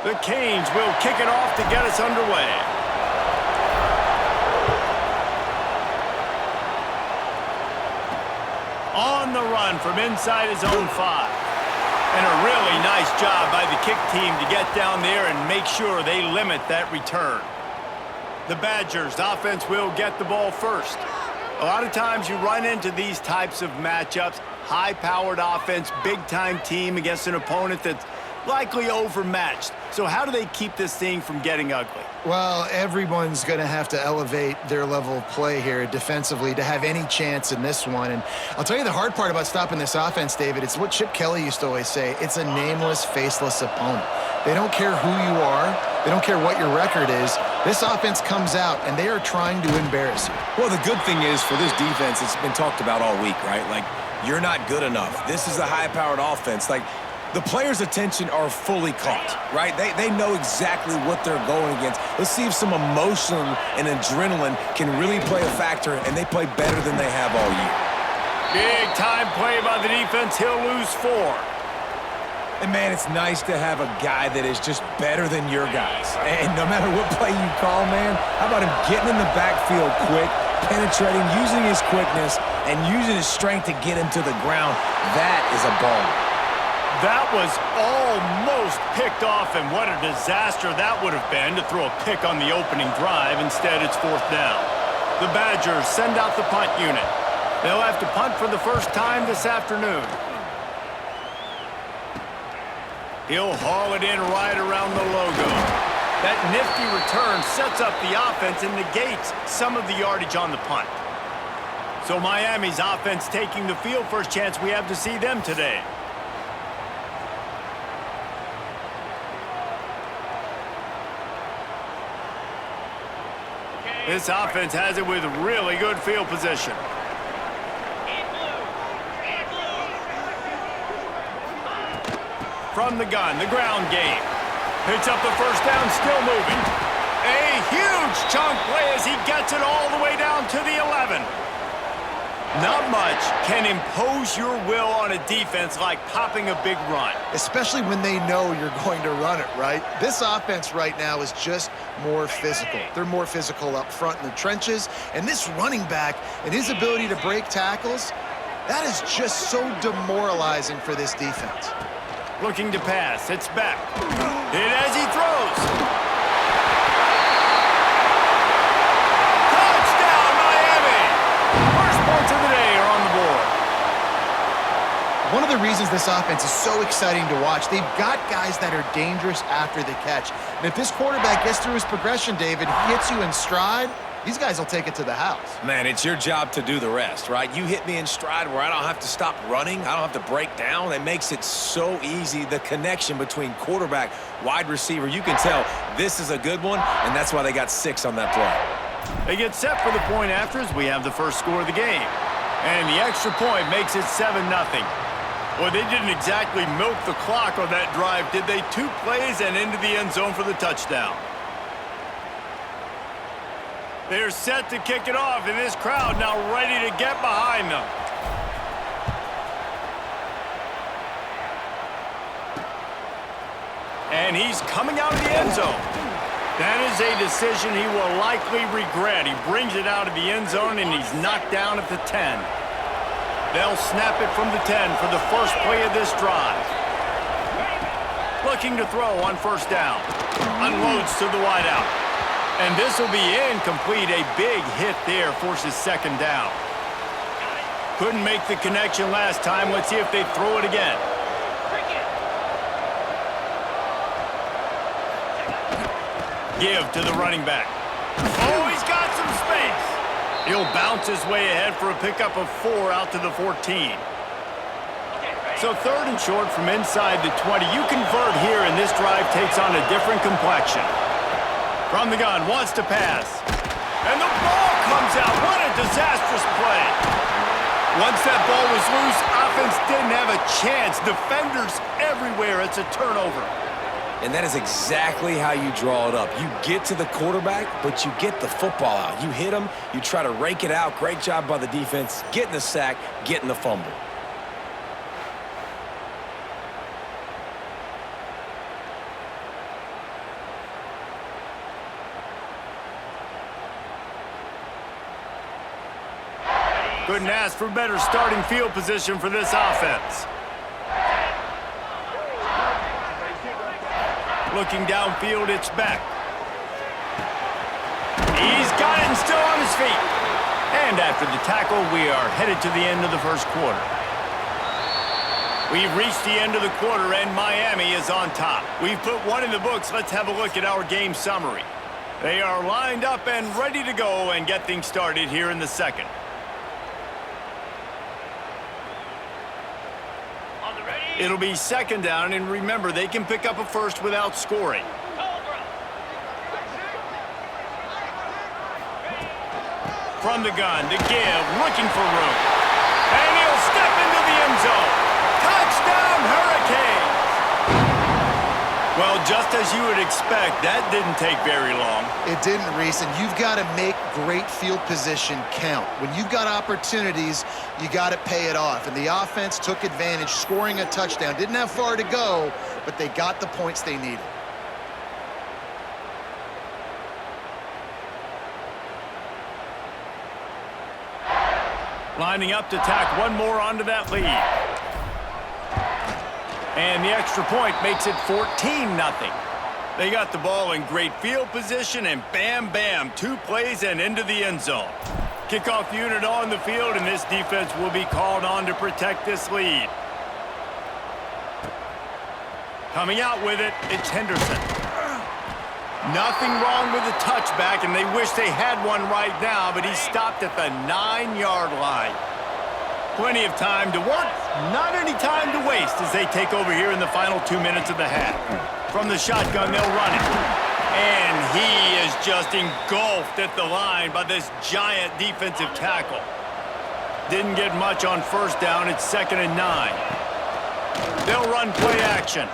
The Canes will kick it off to get us underway. On the run from inside his own 5. And a really nice job by the kick team to get down there and make sure they limit that return. The Badgers offense will get the ball first. A lot of times you run into these types of matchups, high-powered offense, big-time team against an opponent that's likely overmatched. So how do they keep this thing from getting ugly? Well, everyone's going to have to elevate their level of play here defensively to have any chance in this one. And I'll tell you the hard part about stopping this offense, David, it's what Chip Kelly used to always say. It's a nameless, faceless opponent. They don't care who you are. They don't care what your record is. This offense comes out, and they are trying to embarrass you. Well, the good thing is for this defense, it's been talked about all week, right? Like, you're not good enough. This is a high-powered offense. Like, the players' attention are fully caught, right? They know exactly what they're going against. Let's see if some emotion and adrenaline can really play a factor, and they play better than they have all year. Big-time play by the defense. He'll lose 4. And, man, it's nice to have a guy that is just better than your guys. And no matter what play you call, man, how about him getting in the backfield quick, penetrating, using his quickness, and using his strength to get him to the ground? That is a ball. That was almost picked off, and what a disaster that would have been to throw a pick on the opening drive. Instead, it's 4th down. The Badgers send out the punt unit. They'll have to punt for the first time this afternoon. He'll haul it in right around the logo. That nifty return sets up the offense and negates some of the yardage on the punt. So Miami's offense taking the field. First chance we have to see them today. This offense has it with really good field position. From the gun, the ground game. Picks up the first down, still moving. A huge chunk play as he gets it all the way down to the 11. Not much can impose your will on a defense like popping a big run. Especially when they know you're going to run it, right? This offense right now is just more physical. They're more physical up front in the trenches. And this running back and his ability to break tackles, that is just so demoralizing for this defense. Looking to pass. It's back. Hit as he throws. Touchdown, Miami! First points of the day are on the board. One of the reasons this offense is so exciting to watch, they've got guys that are dangerous after the catch. And if this quarterback gets through his progression, David, he hits you in stride, these guys will take it to the house. Man, it's your job to do the rest, right? You hit me in stride where I don't have to stop running. I don't have to break down. It makes it so easy, the connection between quarterback, wide receiver. You can tell this is a good one, and that's why they got 6 on that play. They get set for the point after as we have the first score of the game. And the extra point makes it 7-0. Well, they didn't exactly milk the clock on that drive, did they? 2 plays and into the end zone for the touchdown. They're set to kick it off, and this crowd now ready to get behind them. And he's coming out of the end zone. That is a decision he will likely regret. He brings it out of the end zone, and he's knocked down at the 10. They'll snap it from the 10 for the first play of this drive. Looking to throw on first down. Unloads to the wideout. And this will be incomplete. A big hit there forces second down. Couldn't make the connection last time. Let's see if they throw it again. Give to the running back. Oh, he's got some space. He'll bounce his way ahead for a pickup of 4 out to the 14. So 3rd and short from inside the 20. You convert here, and this drive takes on a different complexion. From the gun, wants to pass. And the ball comes out. What a disastrous play. Once that ball was loose, offense didn't have a chance. Defenders everywhere. It's a turnover. And that is exactly how you draw it up. You get to the quarterback, but you get the football out. You hit him, you try to rake it out. Great job by the defense, getting the sack, getting the fumble. Couldn't ask for better starting field position for this offense. Looking downfield, it's Beck. He's got it and still on his feet. And after the tackle, we are headed to the end of the first quarter. We've reached the end of the quarter, and Miami is on top. We've put one in the books. Let's have a look at our game summary. They are lined up and ready to go and get things started here in the second. It'll be second down, and remember, they can pick up a first without scoring. From the gun to give, looking for room. And he'll step into the end zone. Touchdown, Hurricanes! Well, just as you would expect, that didn't take very long. It didn't, Reese, and you've got to make great field position count. When you've got opportunities, you got to pay it off. And the offense took advantage, scoring a touchdown. Didn't have far to go, but they got the points they needed. Lining up to tack one more onto that lead. And the extra point makes it 14-0. They got the ball in great field position, and bam, bam, 2 plays and into the end zone. Kickoff unit on the field, and this defense will be called on to protect this lead. Coming out with it, it's Henderson. Nothing wrong with the touchback, and they wish they had one right now, but he stopped at the 9-yard line. Plenty of time to work, not any time to waste as they take over here in the final 2 minutes of the half. From the shotgun, they'll run it. And he is just engulfed at the line by this giant defensive tackle. Didn't get much on first down. It's 2nd and 9. They'll run play action.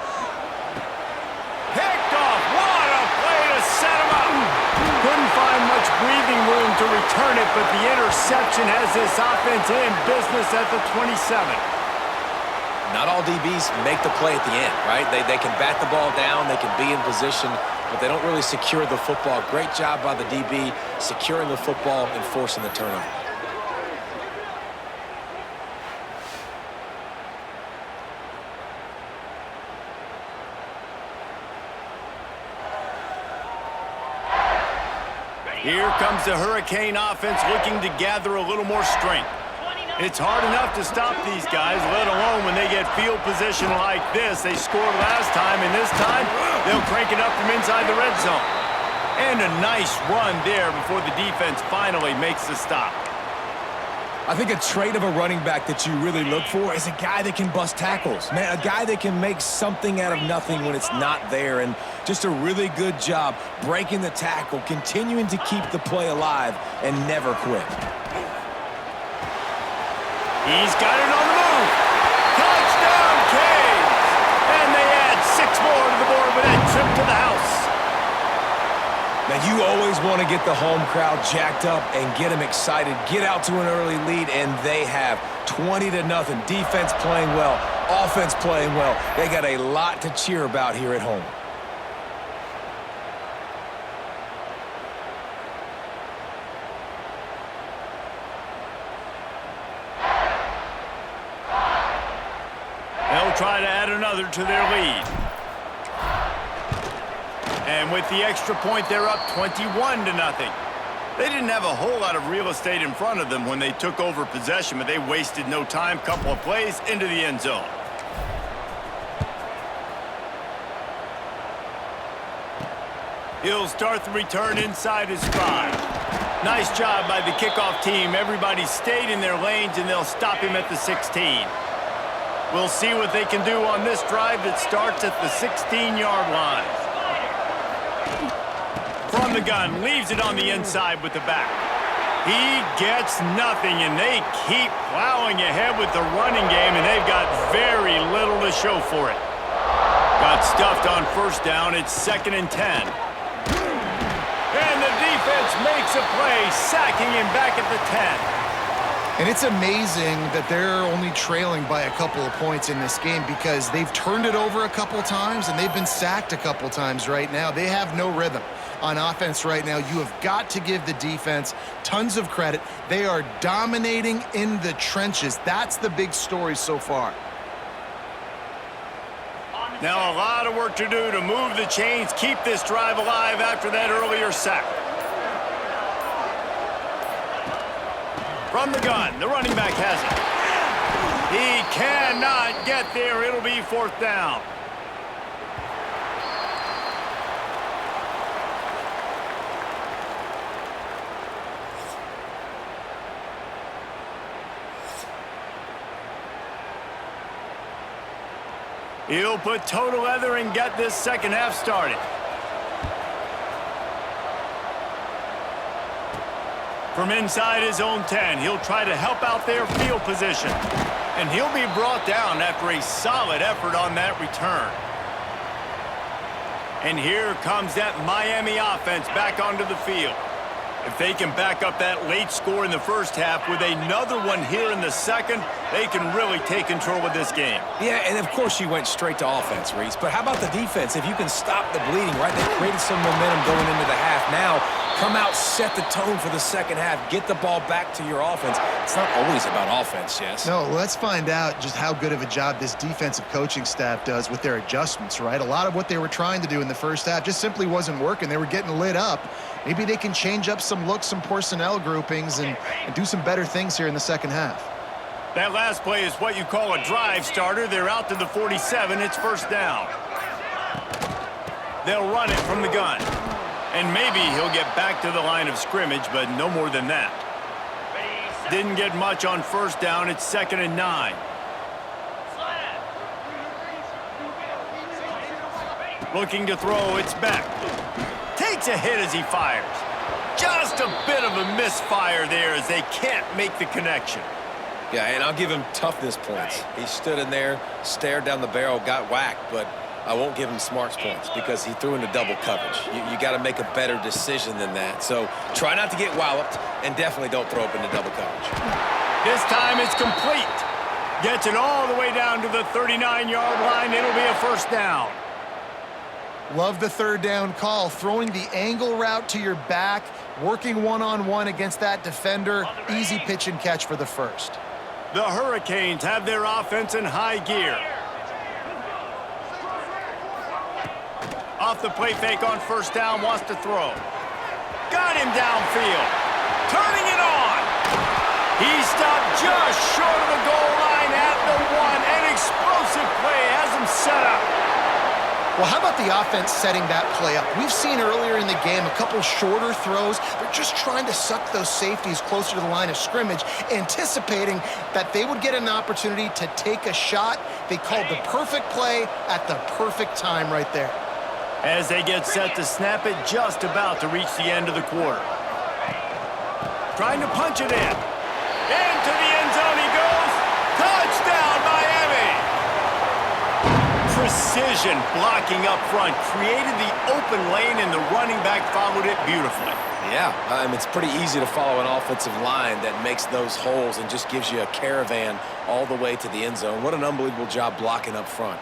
Picked off. What a play to set him up. Couldn't find much breathing room to return it, but the interception has this offense in business at the 27. Not all DBs make the play at the end, right? They can bat the ball down, they can be in position, but they don't really secure the football. Great job by the DB securing the football and forcing the turnover. Here comes the Hurricane offense looking to gather a little more strength. It's hard enough to stop these guys, let alone when they get field position like this. They scored last time, and this time they'll crank it up from inside the red zone. And a nice run there before the defense finally makes the stop. I think a trait of a running back that you really look for is a guy that can bust tackles. Man, a guy that can make something out of nothing when it's not there. And just a really good job breaking the tackle, continuing to keep the play alive, and never quit. He's got it on the move. Touchdown, Canes! And they add 6 more to the board with that trip to the house. Now, you always want to get the home crowd jacked up and get them excited, get out to an early lead, and they have 20-0. Defense playing well, offense playing well. They got a lot to cheer about here at home. They'll try to add another to their lead. And with the extra point, they're up 21-0. They didn't have a whole lot of real estate in front of them when they took over possession, but they wasted no time. Couple of plays into the end zone. He'll start the return inside his 5. Nice job by the kickoff team. Everybody stayed in their lanes, and they'll stop him at the 16. We'll see what they can do on this drive that starts at the 16-yard line. From the gun, leaves it on the inside with the back. He gets nothing, and they keep plowing ahead with the running game, and they've got very little to show for it. Got stuffed on first down. It's 2nd and 10. And the defense makes a play, sacking him back at the 10. And it's amazing that they're only trailing by a couple of points in this game because they've turned it over a couple times and they've been sacked a couple times right now. They have no rhythm on offense right now. You have got to give the defense tons of credit. They are dominating in the trenches. That's the big story so far. Now a lot of work to do to move the chains, keep this drive alive after that earlier sack. From the gun, the running back has it. He cannot get there. It'll be 4th down. He'll put total leather and get this second half started. From inside his own 10, he'll try to help out their field position. And he'll be brought down after a solid effort on that return. And here comes that Miami offense back onto the field. If they can back up that late score in the first half with another one here in the second, they can really take control of this game. Yeah, and of course you went straight to offense, Reese. But how about the defense? If you can stop the bleeding, right? They created some momentum going into the half. Now, come out, set the tone for the second half. Get the ball back to your offense. It's not always about offense, Jess. No, let's find out just how good of a job this defensive coaching staff does with their adjustments, right? A lot of what they were trying to do in the first half just simply wasn't working. They were getting lit up. Maybe they can change up some looks, some personnel groupings, and do some better things here in the second half. That last play is what you call a drive starter. They're out to the 47. It's 1st down. They'll run it from the gun. And maybe he'll get back to the line of scrimmage, but no more than that. Didn't get much on 1st down. It's 2nd and 9. Looking to throw. It's back. Takes a hit as he fires. Just a bit of a misfire there as they can't make the connection. Yeah, and I'll give him toughness points. He stood in there, stared down the barrel, got whacked, but I won't give him smarts points because he threw into double coverage. You got to make a better decision than that. So try not to get walloped, and definitely don't throw up into double coverage. This time it's complete. Gets it all the way down to the 39-yard line. It'll be a 1st down. Love the 3rd down call, throwing the angle route to your back, working one-on-one against that defender. Easy pitch and catch for the 1st. The Hurricanes have their offense in high gear. Off the play fake on 1st down, wants to throw. Got him downfield. Turning it on. He stopped just short of the goal line at the 1. An explosive play has him set up. Well, how about the offense setting that play up? We've seen earlier in the game a couple shorter throws. They're just trying to suck those safeties closer to the line of scrimmage, anticipating that they would get an opportunity to take a shot. They called the perfect play at the perfect time right there. As they get set to snap it, just about to reach the end of the quarter. Trying to punch it in. Into the end zone he goes. Touchdown, Miami! Precision blocking up front created the open lane, and the running back followed it beautifully. Yeah, it's pretty easy to follow an offensive line that makes those holes and just gives you a caravan all the way to the end zone. What an unbelievable job blocking up front.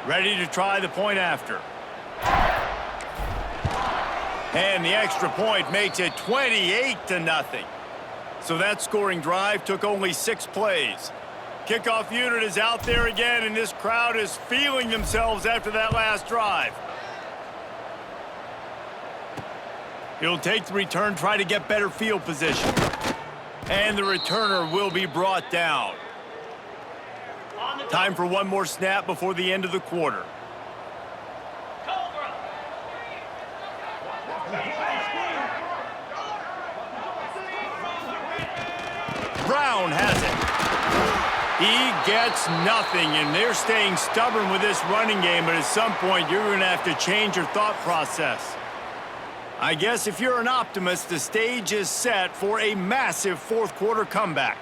Ready to try the point after. And the extra point makes it 28-0. So that scoring drive took only 6 plays. Kickoff unit is out there again, and this crowd is feeling themselves after that last drive. He'll take the return, try to get better field position. And the returner will be brought down. Time for one more snap before the end of the quarter. Brown has it. He gets nothing, and they're staying stubborn with this running game, but at some point you're going to have to change your thought process. I guess if you're an optimist, the stage is set for a massive fourth quarter comeback.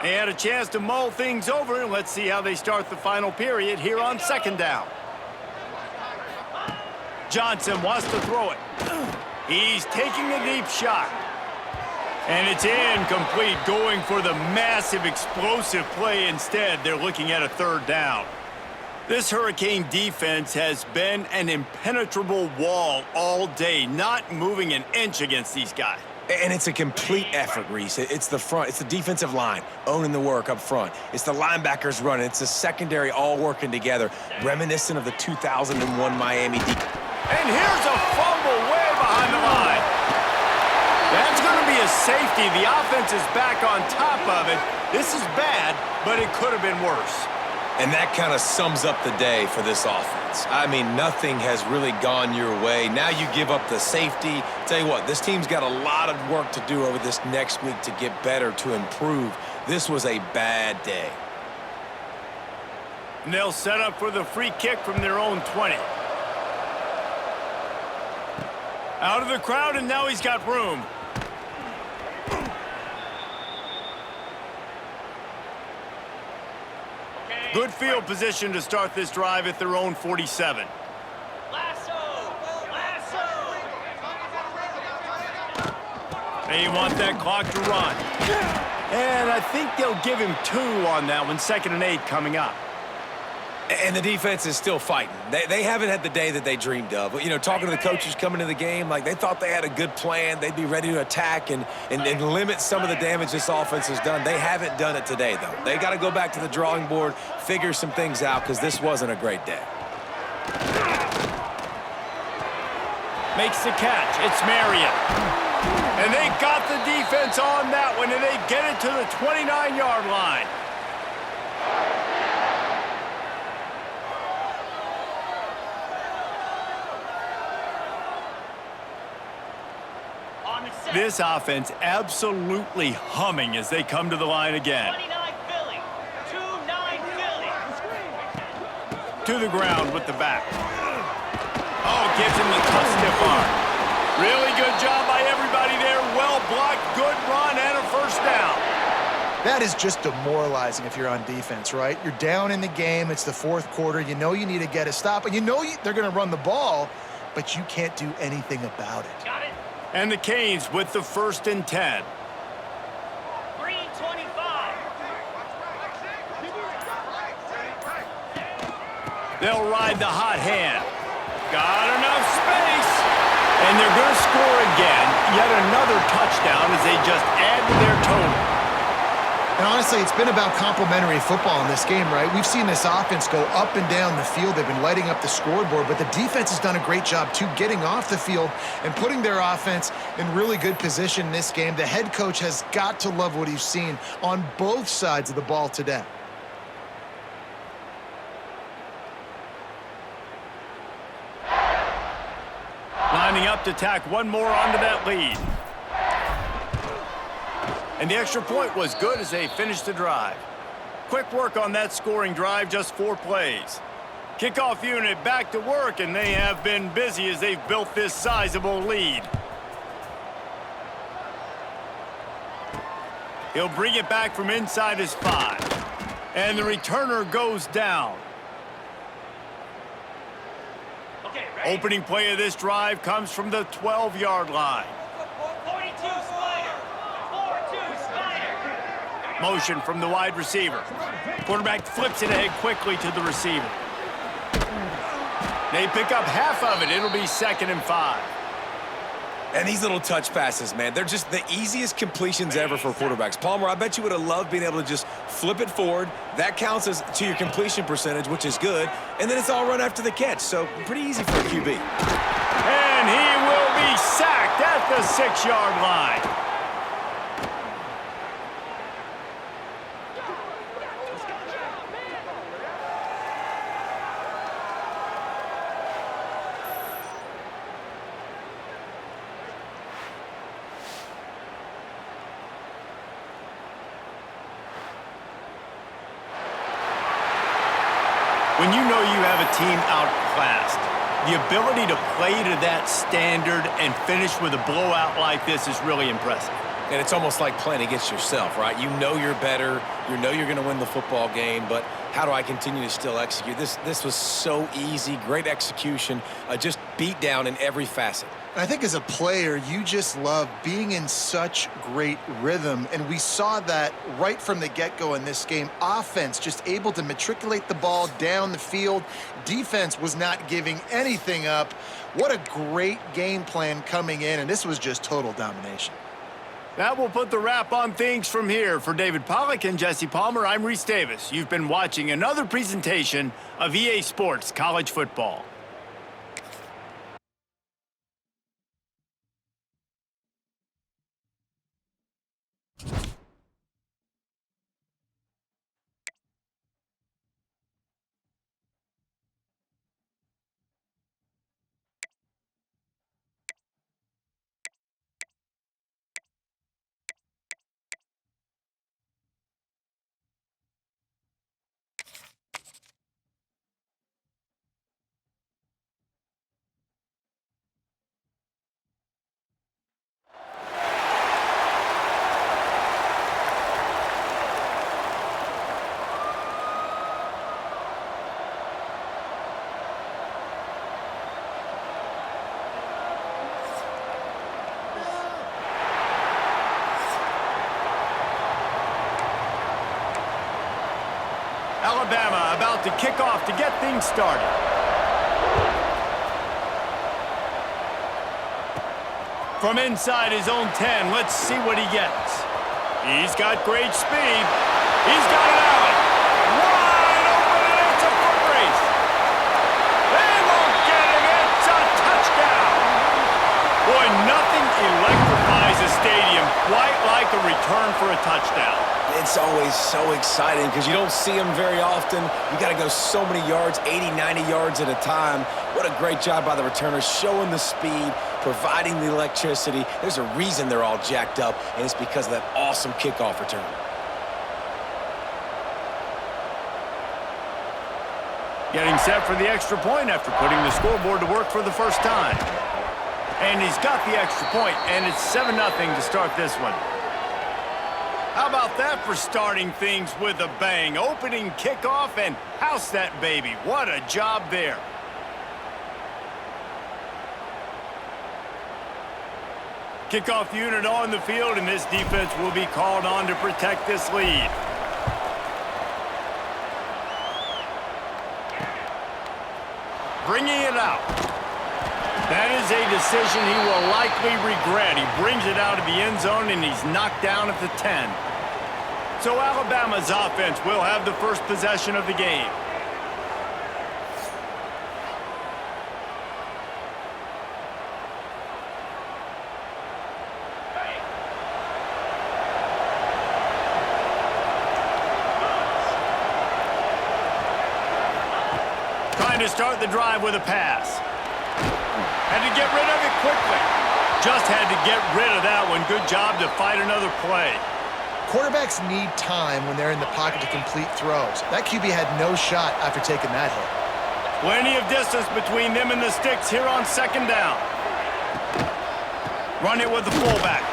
They had a chance to mull things over, and let's see how they start the final period here on second down. Johnson wants to throw it. He's taking a deep shot. And it's incomplete, going for the massive explosive play instead. They're looking at a third down. This Hurricane defense has been an impenetrable wall all day, not moving an inch against these guys. And it's a complete effort, Reese. It's the front. It's the defensive line owning the work up front. It's the linebackers running. It's the secondary all working together, reminiscent of the 2001 Miami defense. And here's a fumble way behind the line. That's going to be a safety. The offense is back on top of it. This is bad, but it could have been worse. And that kind of sums up the day for this offense. I mean, nothing has really gone your way. Now you give up the safety. Tell you what, this team's got a lot of work to do over this next week to get better, to improve. This was a bad day. And they'll set up for the free kick from their own 20. Out of the crowd, and now he's got room. Good field position to start this drive at their own 47. They want that clock to run. And I think they'll give him 2 on that one, 2nd and 8 coming up. And the defense is still fighting. They haven't had the day that they dreamed of. But, you know, talking to the coaches coming into the game, like they thought they had a good plan. They'd be ready to attack and limit some of the damage this offense has done. They haven't done it today, though. They got to go back to the drawing board, figure some things out, because this wasn't a great day. Makes the catch. It's Marion. And they got the defense on that one, and they get it to the 29-yard line. This offense absolutely humming as they come to the line again. 29 Philly. 2-9 Philly. To the ground with the back. Oh, gives him the tough stiff arm. Really good job by everybody there. Well blocked, good run, and a first down. That is just demoralizing if you're on defense, right? You're down in the game. It's the fourth quarter. You know you need to get a stop, and you know they're going to run the ball, but you can't do anything about it. Got it. And the Canes with the 1st and 10. Green 25. They'll ride the hot hand. Got enough space. And they're going to score again. Yet another touchdown as they just add to their total. And honestly, it's been about complementary football in this game, right? We've seen this offense go up and down the field. They've been lighting up the scoreboard, but the defense has done a great job, too, getting off the field and putting their offense in really good position in this game. The head coach has got to love what he's seen on both sides of the ball today. Lining up to tack one more onto that lead. And the extra point was good as they finished the drive. Quick work on that scoring drive, just 4 plays. Kickoff unit back to work, and they have been busy as they've built this sizable lead. He'll bring it back from inside his 5. And the returner goes down. Okay, ready? Opening play of this drive comes from the 12-yard line. 42 Spider. 4-2 Spider. Motion from the wide receiver. Quarterback flips it ahead quickly to the receiver. They pick up half of it. It'll be 2nd and 5. And these little touch passes, man, they're just the easiest completions ever for quarterbacks. Palmer, I bet you would have loved being able to just flip it forward. That counts as to your completion percentage, which is good. And then it's all run after the catch, so pretty easy for a QB. And he will be sacked at the 6-yard line. When you know you have a team outclassed, the ability to play to that standard and finish with a blowout like this is really impressive. And it's almost like playing against yourself, right? You know you're better. You know you're going to win the football game, but how do I continue to still execute? This was so easy, great execution, just beat down in every facet. I think as a player, you just love being in such great rhythm, and we saw that right from the get-go in this game. Offense just able to matriculate the ball down the field. Defense was not giving anything up. What a great game plan coming in, and this was just total domination. That will put the wrap on things from here. For David Pollack and Jesse Palmer, I'm Reese Davis. You've been watching another presentation of EA Sports College Football. Alabama about to kick off to get things started. From inside his own 10, let's see what he gets. He's got great speed. He's got it out. Wide open, and it's a foot race. They won't get him. It's a touchdown. Boy, nothing electrifies a stadium quite like a return for a touchdown. It's always so exciting because you don't see them very often. You got to go so many yards, 80, 90 yards at a time. What a great job by the returners, showing the speed, providing the electricity. There's a reason they're all jacked up, and it's because of that awesome kickoff return. Getting set for the extra point after putting the scoreboard to work for the first time. And he's got the extra point, and it's 7-0 to start this one. How about that for starting things with a bang? Opening kickoff and house that baby. What a job there. Kickoff unit on the field, and this defense will be called on to protect this lead. Bringing it out. That is a decision he will likely regret. He brings it out of the end zone, and he's knocked down at the 10. So Alabama's offense will have the first possession of the game. Trying to start the drive with a pass. Had to get rid of it quickly. Just had to get rid of that one. Good job to fight another play. Quarterbacks need time when they're in the pocket to complete throws. That QB had no shot after taking that hit. Plenty of distance between them and the sticks here on second down. Run it with the fullback.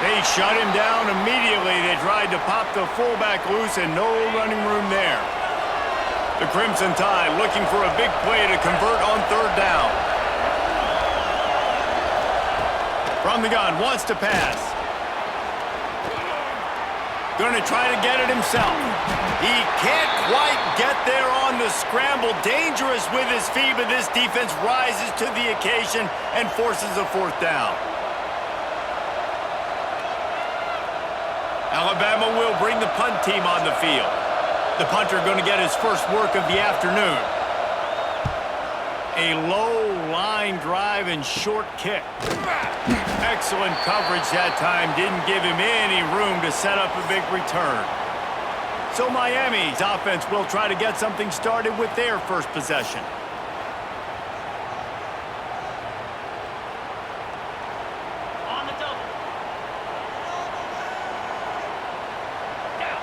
They shut him down immediately. They tried to pop the fullback loose, and no running room there. The Crimson Tide looking for a big play to convert on third down. From the gun, wants to pass. Going to try to get it himself. He can't quite get there on the scramble. Dangerous with his feet, but this defense rises to the occasion and forces a fourth down. Alabama will bring the punt team on the field. The punter going to get his first work of the afternoon. A low line drive and short kick. Excellent coverage that time. Didn't give him any room to set up a big return. So Miami's offense will try to get something started with their first possession. On the double. Down.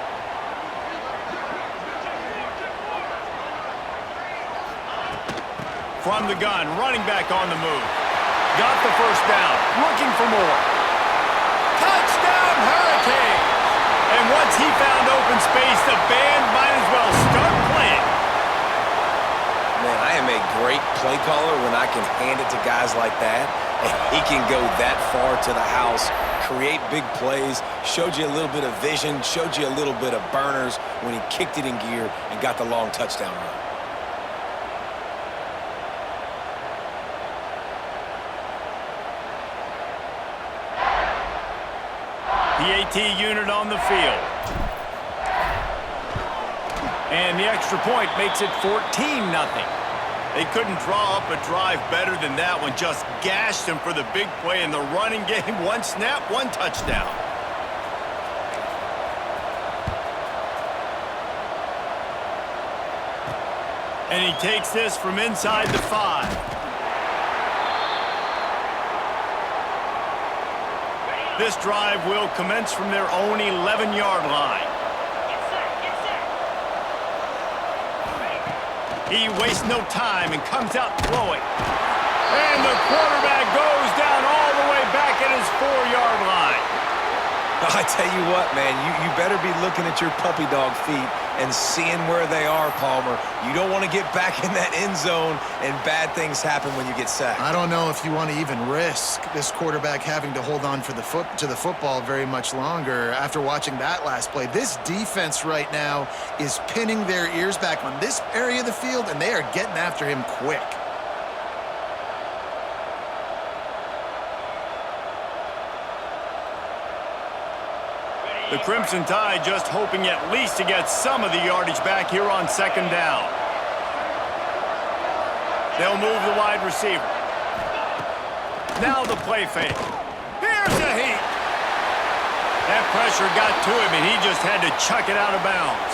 From the gun, running back on the move. Got the first down, looking for more. Touchdown, open space. The band might as well start playing. Man, I am a great play caller when I can hand it to guys like that. And he can go that far to the house, create big plays, showed you a little bit of vision, showed you a little bit of burners when he kicked it in gear and got the long touchdown run. PAT unit on the field. And the extra point makes it 14-0. They couldn't draw up a drive better than that one. Just gashed them for the big play in the running game. One snap, one touchdown. And he takes this from inside the 5. This drive will commence from their own 11-yard line. Get set, get set. He wastes no time and comes out throwing. And the quarterback goes down all the way back at his 4-yard line. I tell you what, man, you better be looking at your puppy dog feet and seeing where they are, Palmer. You don't want to get back in that end zone and bad things happen when you get sacked. I don't know if you want to even risk this quarterback having to hold on for the football very much longer after watching that last play. This defense right now is pinning their ears back on this area of the field, and they are getting after him quick. The Crimson Tide just hoping at least to get some of the yardage back here on 2nd down. They'll move the wide receiver. Now the play fake. Here's a heat. That pressure got to him, and he just had to chuck it out of bounds.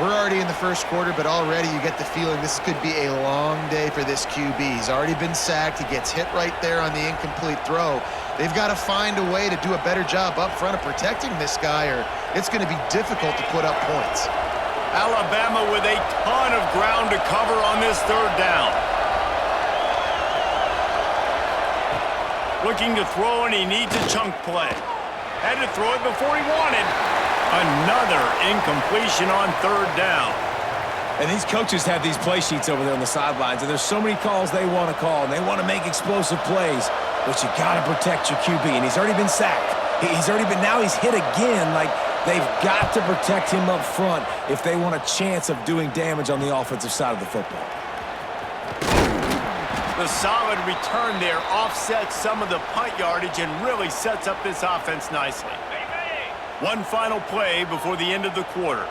We're already in the first quarter, but already you get the feeling this could be a long day for this QB. He's already been sacked. He gets hit right there on the incomplete throw. They've got to find a way to do a better job up front of protecting this guy, or it's going to be difficult to put up points. Alabama with a ton of ground to cover on this 3rd down. Looking to throw, and he needs a chunk play. Had to throw it before he wanted. Another incompletion on 3rd down. And these coaches have these play sheets over there on the sidelines, and there's so many calls they want to call, and they want to make explosive plays. But you got to protect your QB, and he's already been sacked. Now he's hit again. Like, they've got to protect him up front if they want a chance of doing damage on the offensive side of the football. The solid return there offsets some of the punt yardage and really sets up this offense nicely. One final play before the end of the quarter.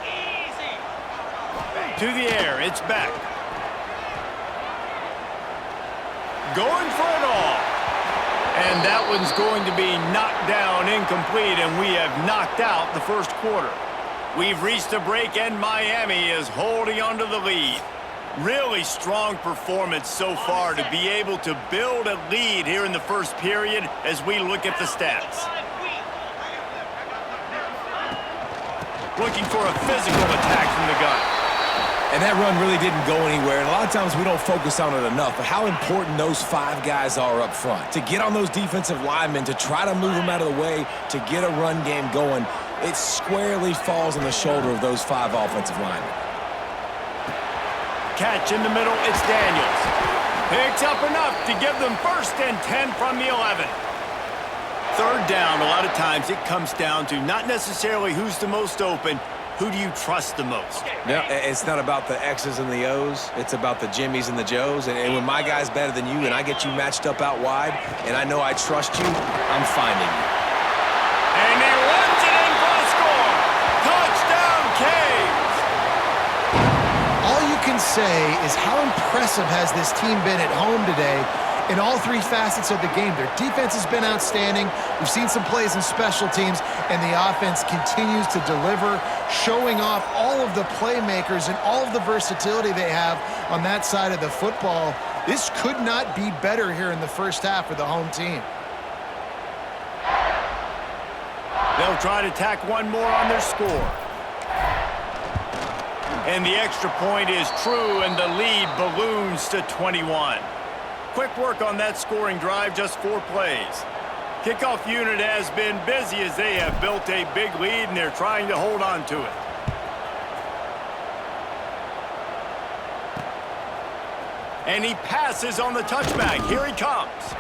Easy. To the air, it's back. Going for it all. And that one's going to be knocked down incomplete, and we have knocked out the first quarter. We've reached a break, and Miami is holding onto the lead. Really strong performance so far to be able to build a lead here in the first period as we look at the stats. Looking for a physical attack from the gun. And that run really didn't go anywhere. And a lot of times we don't focus on it enough, but how important those 5 guys are up front. To get on those defensive linemen, to try to move them out of the way, to get a run game going, it squarely falls on the shoulder of those 5 offensive linemen. Catch in the middle, it's Daniels. Picks up enough to give them 1st and 10 from the 11. 3rd down, a lot of times it comes down to not necessarily who's the most open, who do you trust the most? Yeah, it's not about the X's and the O's. It's about the Jimmies and the Joes. And when my guy's better than you and I get you matched up out wide and I know I trust you, I'm finding you. And he runs it in for a score. Touchdown, Canes! All you can say is how impressive has this team been at home today in all 3 facets of the game. Their defense has been outstanding. We've seen some plays in special teams, and the offense continues to deliver, showing off all of the playmakers and all of the versatility they have on that side of the football. This could not be better here in the first half for the home team. They'll try to tack one more on their score. And the extra point is true, and the lead balloons to 21. Quick work on that scoring drive, just 4 plays. Kickoff unit has been busy as they have built a big lead and they're trying to hold on to it. And he passes on the touchback. Here he comes.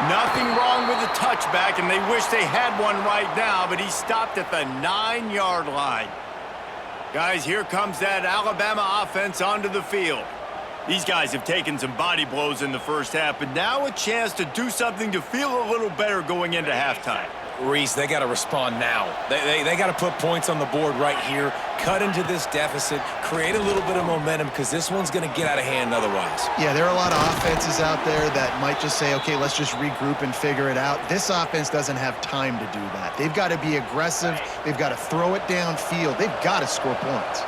Nothing wrong with the touchback, and they wish they had one right now, but he stopped at the 9-yard line. Guys, here comes that Alabama offense onto the field. These guys have taken some body blows in the first half, but now a chance to do something to feel a little better going into halftime. Reese, they got to respond now. They got to put points on the board right here, cut into this deficit, create a little bit of momentum because this one's going to get out of hand otherwise. Yeah, there are a lot of offenses out there that might just say, okay, let's just regroup and figure it out. This offense doesn't have time to do that. They've got to be aggressive. They've got to throw it downfield. They've got to score points.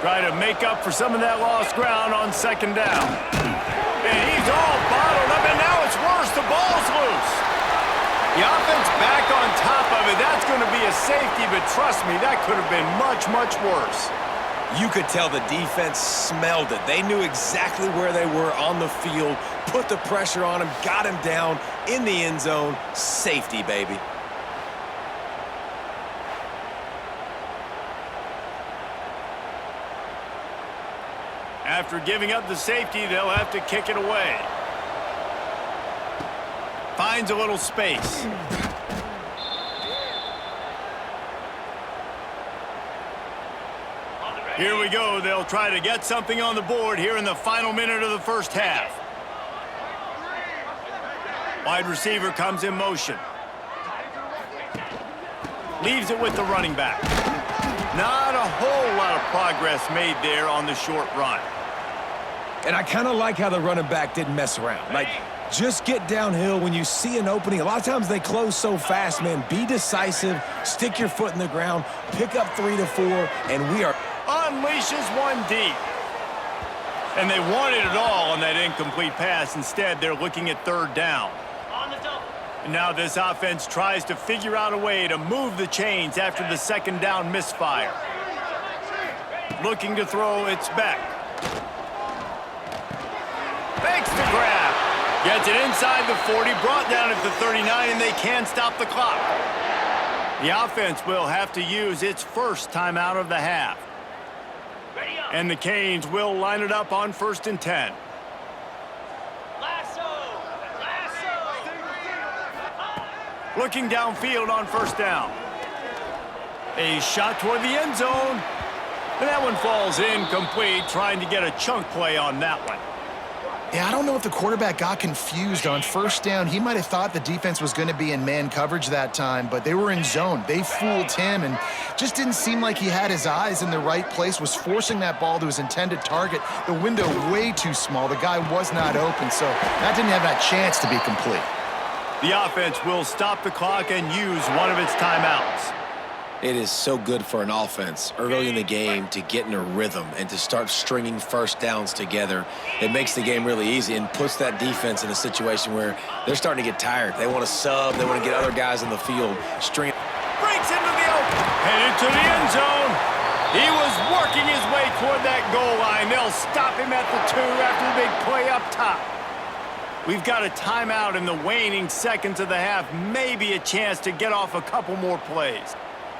Try to make up for some of that lost ground on second down. And he's all bottled up, and now it's worse. The ball's loose. The offense back on top of it. That's going to be a safety, but trust me, that could have been much, much worse. You could tell the defense smelled it. They knew exactly where they were on the field, put the pressure on him, got him down in the end zone. Safety, baby. After giving up the safety, they'll have to kick it away. Finds a little space. Here we go. They'll try to get something on the board here in the final minute of the first half. Wide receiver comes in motion. Leaves it with the running back. Not a whole lot of progress made there on the short run. And I kind of like how the running back didn't mess around. Like, just get downhill when you see an opening. A lot of times they close so fast, man. Be decisive, stick your foot in the ground, pick up 3 to 4, and we are... Unleashes one deep. And they wanted it all on that incomplete pass. Instead, they're looking at third down. On the double. And now this offense tries to figure out a way to move the chains after the second down misfire. Looking to throw, it's Beck. Fakes the grab. Gets it inside the 40, brought down at the 39, and they can't stop the clock. The offense will have to use its first timeout of the half. Ready up. And the Canes will line it up on 1st and 10. Lasso. Lasso. Looking downfield on first down. A shot toward the end zone. And that one falls incomplete, trying to get a chunk play on that one. Yeah, I don't know if the quarterback got confused on first down. He might have thought the defense was going to be in man coverage that time, but they were in zone. They fooled him and just didn't seem like he had his eyes in the right place, was forcing that ball to his intended target. The window way too small. The guy was not open, so that didn't have that chance to be complete. The offense will stop the clock and use one of its timeouts. It is so good for an offense early in the game to get in a rhythm and to start stringing first downs together. It makes the game really easy and puts that defense in a situation where they're starting to get tired. They want to sub. They want to get other guys in the field. Breaks into the open. Headed to the end zone. He was working his way toward that goal line. They'll stop him at the 2 after the big play up top. We've got a timeout in the waning seconds of the half. Maybe a chance to get off a couple more plays.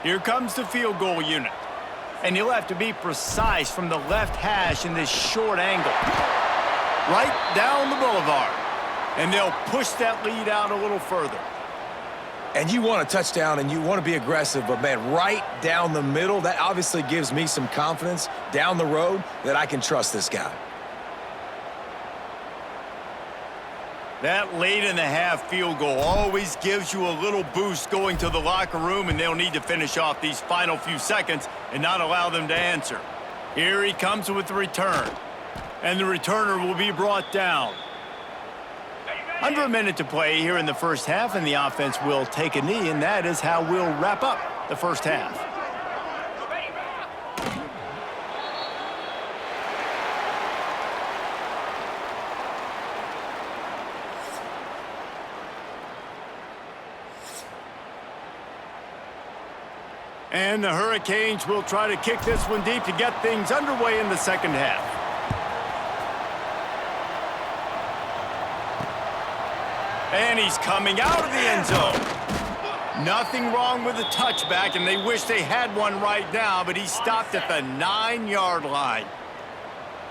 Here comes the field goal unit. And you'll have to be precise from the left hash in this short angle. Right down the boulevard. And they'll push that lead out a little further. And you want a touchdown and you want to be aggressive, but, man, right down the middle, that obviously gives me some confidence down the road that I can trust this guy. That late in the half field goal always gives you a little boost going to the locker room, and they'll need to finish off these final few seconds and not allow them to answer. Here he comes with the return, and the returner will be brought down. Under a minute to play here in the first half, and the offense will take a knee, and that is how we'll wrap up the first half. And the Hurricanes will try to kick this one deep to get things underway in the second half. And he's coming out of the end zone. Nothing wrong with the touchback, and they wish they had one right now, but he stopped at the 9-yard line.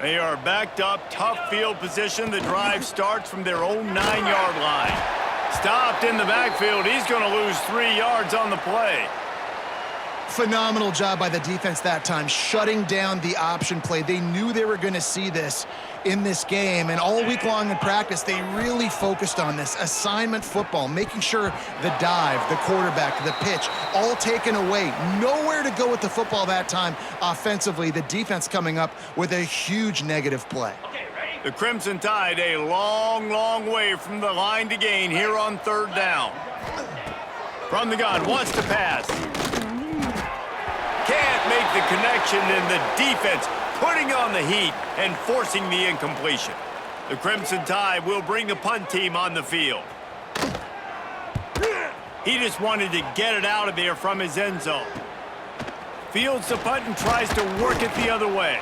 They are backed up, tough field position. The drive starts from their own 9-yard line. Stopped in the backfield. He's going to lose 3 yards on the play. Phenomenal job by the defense that time, shutting down the option play. They knew they were going to see this in this game, and all week long in practice, they really focused on this assignment football, making sure the dive, the quarterback, the pitch, all taken away. Nowhere to go with the football that time offensively. The defense coming up with a huge negative play. The Crimson Tide a long, long way from the line to gain here on 3rd down. From the gun, wants to pass. Can't make the connection, and the defense putting on the heat and forcing the incompletion. The Crimson Tide will bring the punt team on the field. He just wanted to get it out of there from his end zone. Fields the punt and tries to work it the other way.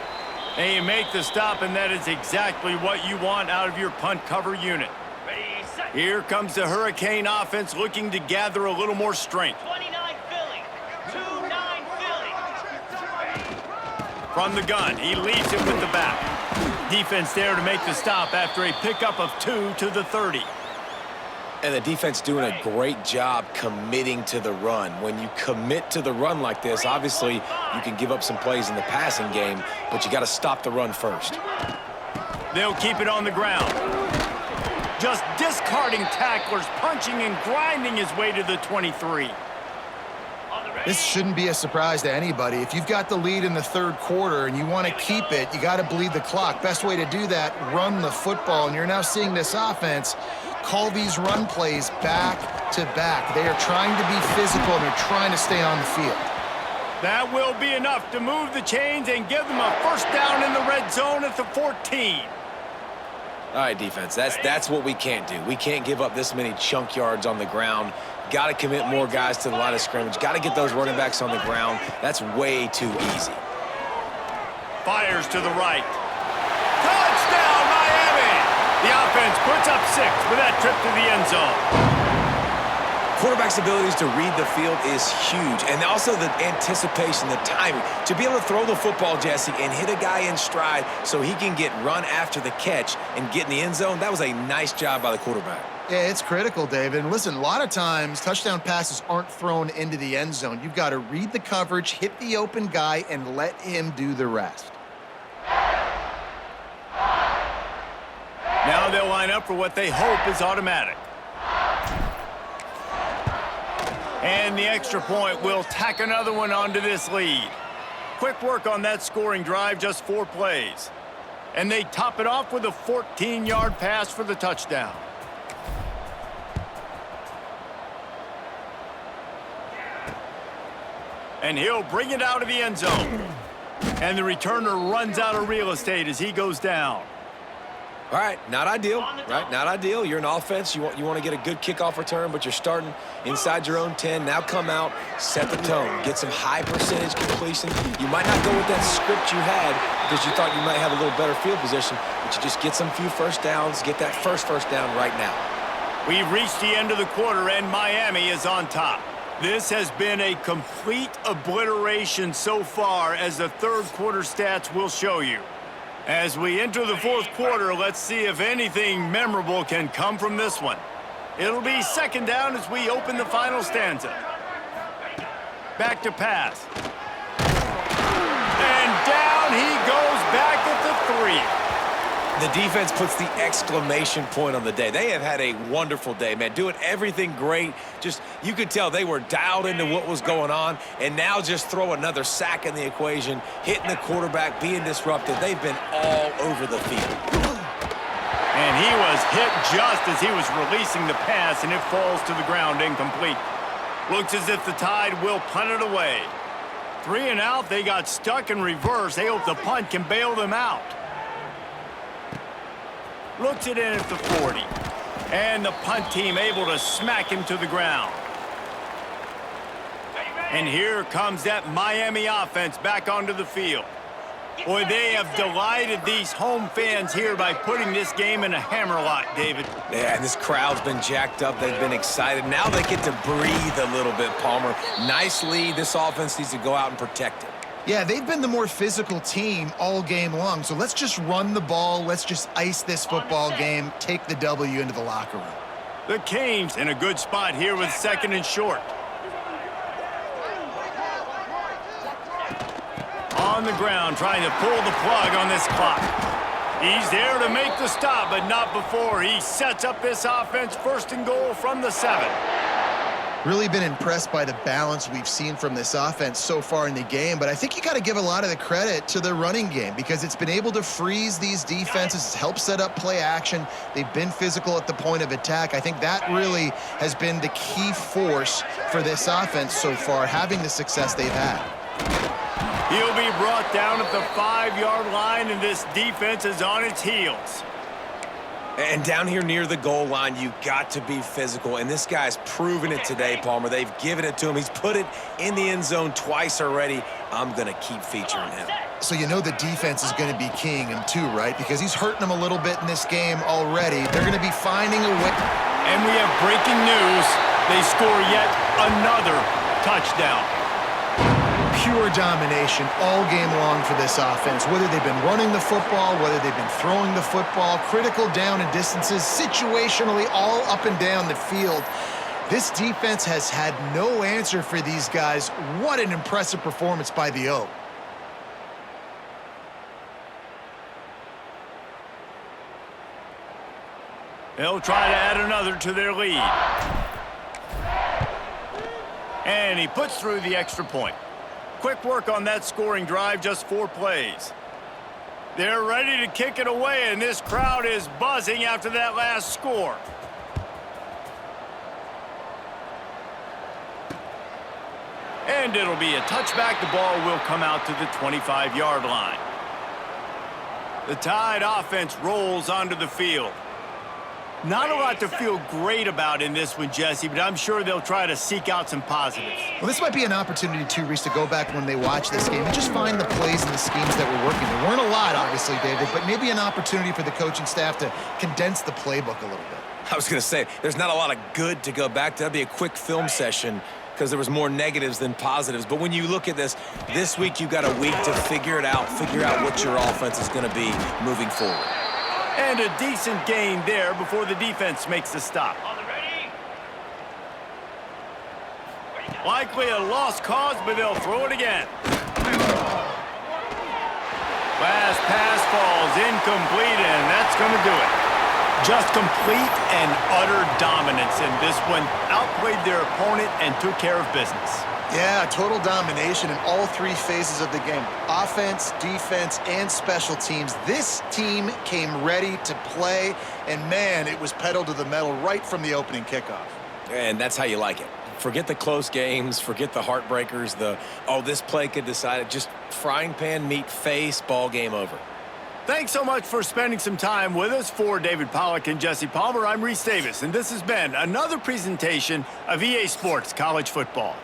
They make the stop, and that is exactly what you want out of your punt cover unit. Here comes the Hurricane offense looking to gather a little more strength. 29 Philly. 2-9 Philly. From the gun, he leaves it with the back. Defense there to make the stop after a pickup of 2 to the 30. And the defense doing a great job committing to the run. When you commit to the run like this, obviously you can give up some plays in the passing game, but you got to stop the run first. They'll keep it on the ground. Just discarding tacklers, punching and grinding his way to the 23. This shouldn't be a surprise to anybody. If you've got the lead in the 3rd quarter and you want to keep it, you got to bleed the clock. Best way to do that, run the football. And you're now seeing this offense call these run plays back to back. They are trying to be physical, and they're trying to stay on the field. That will be enough to move the chains and give them a 1st down in the red zone at the 14. All right, defense, that's what we can't do. We can't give up this many chunk yards on the ground. Got to commit more guys to the line of scrimmage. Got to get those running backs on the ground. That's way too easy. Fires to the right. Touchdown, Miami! The offense puts up 6 with that trip to the end zone. Quarterback's abilities to read the field is huge, and also the anticipation, the timing. To be able to throw the football, Jesse, and hit a guy in stride so he can get run after the catch and get in the end zone, that was a nice job by the quarterback. Yeah, it's critical, David. And listen, a lot of times touchdown passes aren't thrown into the end zone. You've got to read the coverage, hit the open guy, and let him do the rest. Now they'll line up for what they hope is automatic. And the extra point will tack another one onto this lead. Quick work on that scoring drive, just 4 plays. And they top it off with a 14-yard pass for the touchdown. And he'll bring it out of the end zone. And the returner runs out of real estate as he goes down. All right, not ideal, right? Not ideal. You're an offense. You want to get a good kickoff return, but you're starting inside your own 10. Now come out, set the tone, get some high percentage completion. You might not go with that script you had because you thought you might have a little better field position, but you just get some few 1st downs, get that first down right now. We've reached the end of the quarter, and Miami is on top. This has been a complete obliteration so far, as the 3rd quarter stats will show you. As we enter the 4th quarter, let's see if anything memorable can come from this one. It'll be 2nd down as we open the final stanza. Back to pass. And down he goes back at the 3. The defense puts the exclamation point on the day. They have had a wonderful day, man. Doing everything great. Just, you could tell they were dialed into what was going on, and now just throw another sack in the equation, hitting the quarterback, being disruptive. They've been all over the field. And he was hit just as he was releasing the pass, and it falls to the ground incomplete. Looks as if the Tide will punt it away. 3 and out, they got stuck in reverse. They hope the punt can bail them out. Looks it in at the 40. And the punt team able to smack him to the ground. And here comes that Miami offense back onto the field. Boy, they have delighted these home fans here by putting this game in a hammerlock, David. Yeah, and this crowd's been jacked up. They've been excited. Now they get to breathe a little bit, Palmer. Nice lead. This offense needs to go out and protect it. Yeah, they've been the more physical team all game long. So let's just run the ball. Let's just ice this football game, take the W into the locker room. The Canes in a good spot here with 2nd and short. On the ground, trying to pull the plug on this clock. He's there to make the stop, but not before he sets up this offense 1st and goal from the 7. Really been impressed by the balance we've seen from this offense so far in the game, but I think you got to give a lot of the credit to the running game because it's been able to freeze these defenses, it's helped set up play action. They've been physical at the point of attack. I think that really has been the key force for this offense so far, having the success they've had. He'll be brought down at the 5-yard line, and this defense is on its heels. And down here near the goal line, you got to be physical. And this guy's proven it today, Palmer. They've given it to him. He's put it in the end zone twice already. I'm going to keep featuring him. So you know the defense is going to be keying him too, right? Because he's hurting them a little bit in this game already. They're going to be finding a way. And we have breaking news. They score yet another touchdown. Pure domination all game long for this offense, whether they've been running the football, whether they've been throwing the football, critical down and distances, situationally all up and down the field. This defense has had no answer for these guys. What an impressive performance by the O. They'll try to add another to their lead. And he puts through the extra point. Quick work on that scoring drive, just 4 plays. They're ready to kick it away, and this crowd is buzzing after that last score. And it'll be a touchback. The ball will come out to the 25-yard line. The Tide offense rolls onto the field. Not a lot to feel great about in this one, Jesse, but I'm sure they'll try to seek out some positives. Well, this might be an opportunity, too, Reese, to go back when they watch this game and just find the plays and the schemes that were working. There weren't a lot, obviously, David, but maybe an opportunity for the coaching staff to condense the playbook a little bit. I was going to say, there's not a lot of good to go back to. That'd be a quick film session because there was more negatives than positives. But when you look at this week you've got a week to figure out what your offense is going to be moving forward. And a decent gain there before the defense makes the stop. Likely a lost cause, but they'll throw it again. Last pass falls incomplete, and that's going to do it. Just complete and utter dominance in this one. Outplayed their opponent and took care of business. Yeah, total domination in all 3 phases of the game. Offense, defense, and special teams. This team came ready to play, and man, it was pedal to the metal right from the opening kickoff. And that's how you like it. Forget the close games, forget the heartbreakers, this play could decide it. Just frying pan, meat, face, ball game over. Thanks so much for spending some time with us. For David Pollack and Jesse Palmer, I'm Reese Davis, and this has been another presentation of EA Sports College Football.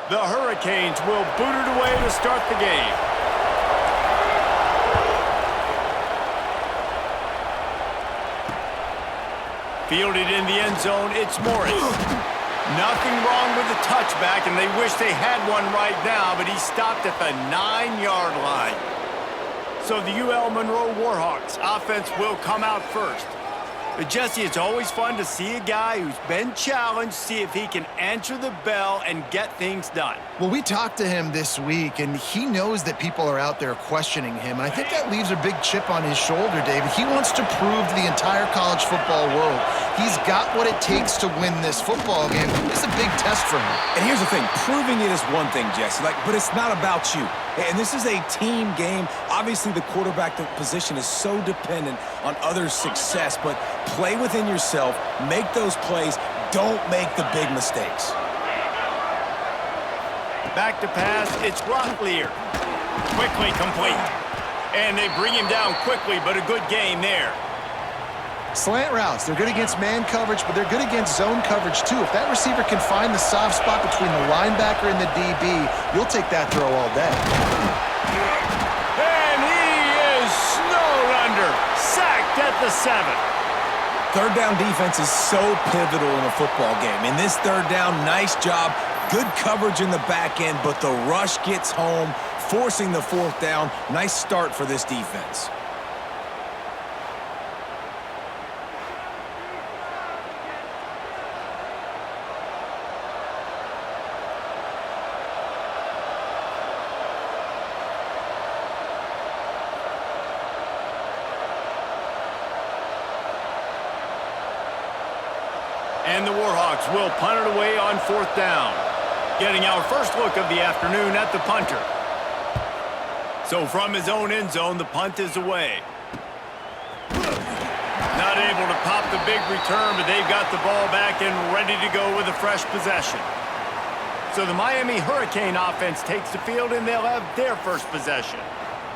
The Hurricanes will boot it away to start the game. Fielded in the end zone, it's Morris. Nothing wrong with the touchback, and they wish they had one right now, but he stopped at the 9-yard line. So the UL Monroe Warhawks offense will come out first. But Jesse, it's always fun to see a guy who's been challenged, see if he can answer the bell and get things done. Well, we talked to him this week, and he knows that people are out there questioning him. And I think that leaves a big chip on his shoulder, David. He wants to prove to the entire college football world he's got what it takes to win this football game. It's a big test for him. And here's the thing, proving it is one thing, Jesse, but it's not about you. And this is a team game. Obviously, the quarterback position is so dependent on others' success, but play within yourself, make those plays, don't make the big mistakes. Back to pass, it's Locklear. Quickly complete. And they bring him down quickly, but a good game there. Slant routes, they're good against man coverage, but they're good against zone coverage too. If that receiver can find the soft spot between the linebacker and the DB, you'll take that throw all day. And he is snowed under. Sacked at the 7. Third down defense is so pivotal in a football game. In this third down, nice job. Good coverage in the back end, but the rush gets home, forcing the fourth down. Nice start for this defense. And the Warhawks will punt it away on 4th down. Getting our first look of the afternoon at the punter. So from his own end zone, the punt is away. Not able to pop the big return, but they've got the ball back and ready to go with a fresh possession. So the Miami Hurricane offense takes the field, and they'll have their first possession.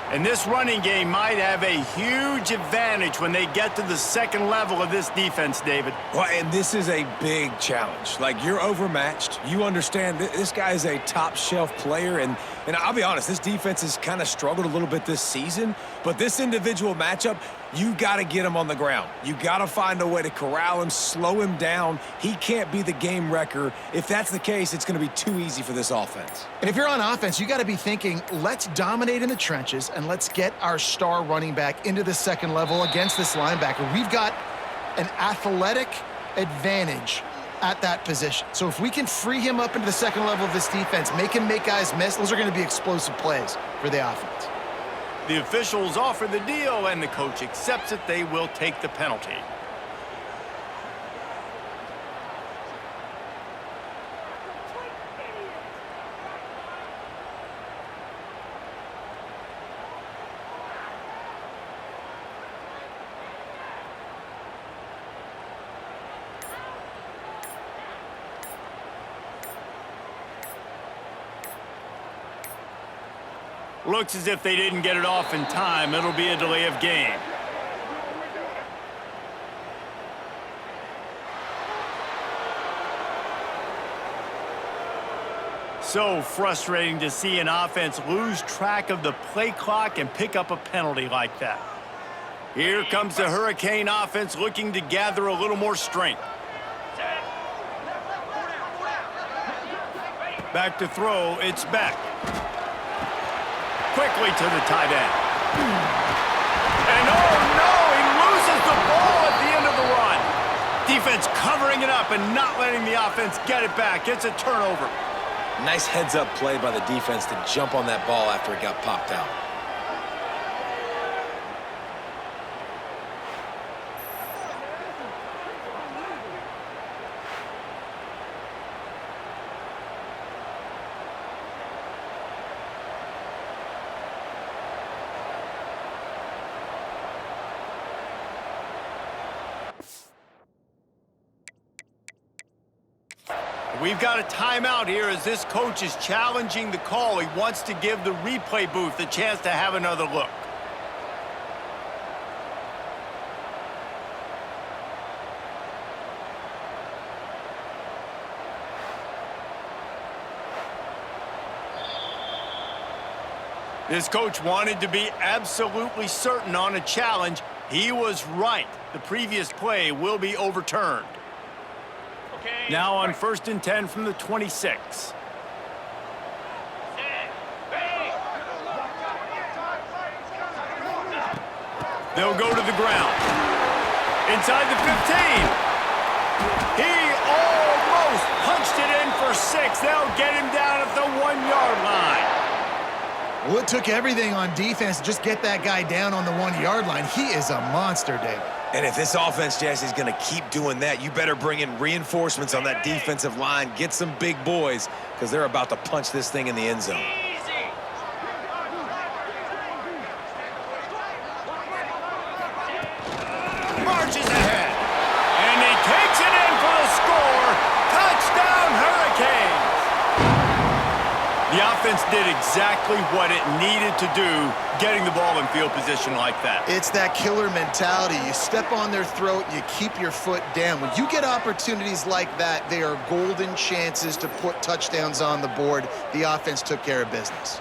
And this running game might have a huge advantage when they get to the second level of this defense, David. Well, and this is a big challenge. You're overmatched. You understand this guy is a top-shelf player, and I'll be honest, this defense has kind of struggled a little bit this season, but this individual matchup, you got to get him on the ground. You got to find a way to corral him, slow him down. He can't be the game wrecker. If that's the case, it's going to be too easy for this offense. And if you're on offense, you got to be thinking, let's dominate in the trenches and let's get our star running back into the second level against this linebacker. We've got an athletic advantage at that position. So if we can free him up into the second level of this defense, make him make guys miss, those are going to be explosive plays for the offense. The officials offer the deal, and the coach accepts it. They will take the penalty. Looks as if they didn't get it off in time. It'll be a delay of game. So frustrating to see an offense lose track of the play clock and pick up a penalty like that. Here comes the Hurricane offense looking to gather a little more strength. Back to throw, it's Beck. Quickly to the tight end. And oh no, he loses the ball at the end of the run. Defense covering it up and not letting the offense get it back. It's a turnover. Nice heads-up play by the defense to jump on that ball after it got popped out. We've got a timeout here as this coach is challenging the call. He wants to give the replay booth a chance to have another look. This coach wanted to be absolutely certain on a challenge. He was right. The previous play will be overturned. Okay. Now on 1st and 10 from the 26. They'll go to the ground. Inside the 15. He almost punched it in for 6. They'll get him down at the 1-yard line. Well, it took everything on defense to just get that guy down on the 1-yard line. He is a monster, David. And if this offense, Jesse, is going to keep doing that, you better bring in reinforcements on that defensive line. Get some big boys, because they're about to punch this thing in the end zone. Easy. Marches ahead. And he takes it in for the score. Touchdown, Hurricanes. The offense did exactly what it needed to do, getting the ball in field position like that. It's that killer mentality. You step on their throat, you keep your foot down. When you get opportunities like that, they are golden chances to put touchdowns on the board. The offense took care of business.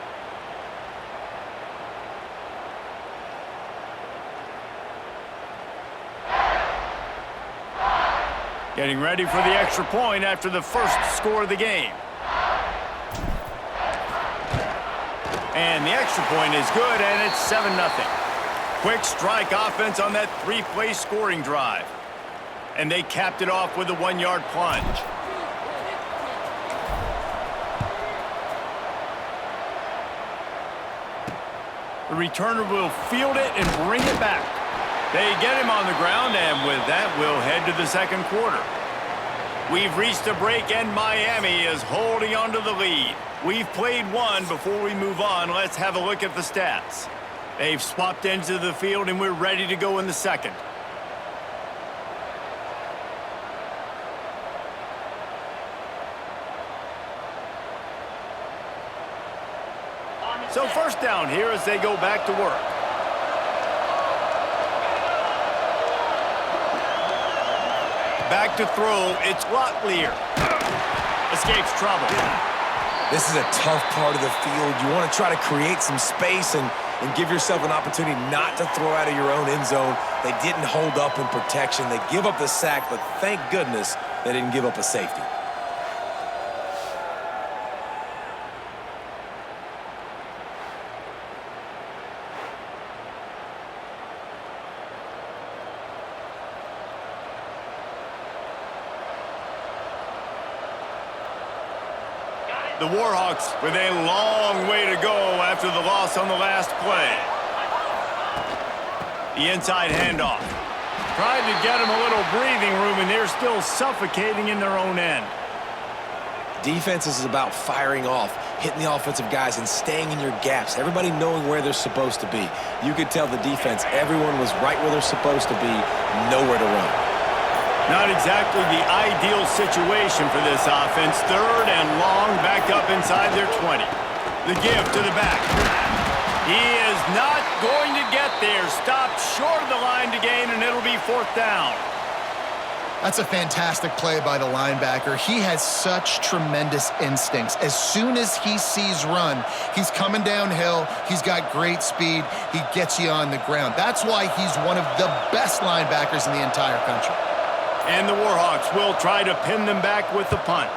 Getting ready for the extra point after the first score of the game. And the extra point is good, and it's 7-0. Quick strike offense on that 3-play scoring drive. And they capped it off with a 1-yard plunge. The returner will field it and bring it back. They get him on the ground, and with that, we'll head to the second quarter. We've reached a break, and Miami is holding on to the lead. We've played one. Before we move on, let's have a look at the stats. They've swapped ends of the field, and we're ready to go in the second. So first down here as they go back to work. Back to throw, it's Locklear. Escapes trouble. This is a tough part of the field. You want to try to create some space and give yourself an opportunity not to throw out of your own end zone. They didn't hold up in protection. They give up the sack, but thank goodness they didn't give up a safety. The Warhawks with a long way to go after the loss on the last play. The inside handoff. Tried to get them a little breathing room, and they're still suffocating in their own end. Defense is about firing off, hitting the offensive guys, and staying in your gaps. Everybody knowing where they're supposed to be. You could tell the defense, everyone was right where they're supposed to be, nowhere to run. Not exactly the ideal situation for this offense. 3rd and long, back up inside their 20. The give to the back. He is not going to get there. Stopped short of the line to gain, and it'll be 4th down. That's a fantastic play by the linebacker. He has such tremendous instincts. As soon as he sees run, he's coming downhill. He's got great speed. He gets you on the ground. That's why he's one of the best linebackers in the entire country. And the Warhawks will try to pin them back with the punt.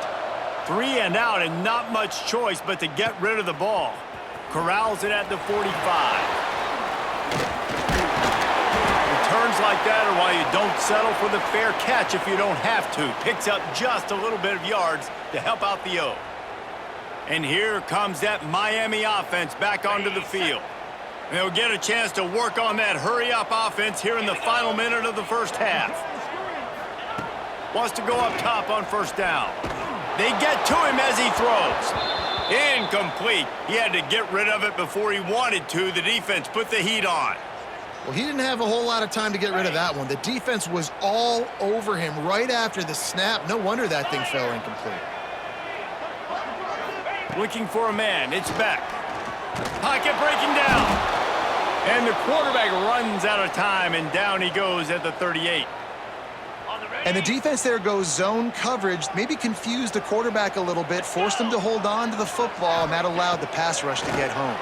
3 and out, and not much choice but to get rid of the ball. Corrals it at the 45. Returns like that are why you don't settle for the fair catch if you don't have to. Picks up just a little bit of yards to help out the O. And here comes that Miami offense back onto the field. They'll get a chance to work on that hurry-up offense here in the final minute of the first half. Wants to go up top on 1st down. They get to him as he throws. Incomplete. He had to get rid of it before he wanted to. The defense put the heat on. Well, he didn't have a whole lot of time to get rid of that one. The defense was all over him right after the snap. No wonder that thing fell incomplete. Looking for a man. It's Beck. Pocket breaking down. And the quarterback runs out of time, and down he goes at the 38. And the defense there goes zone coverage, maybe confused the quarterback a little bit, forced him to hold on to the football, and that allowed the pass rush to get home.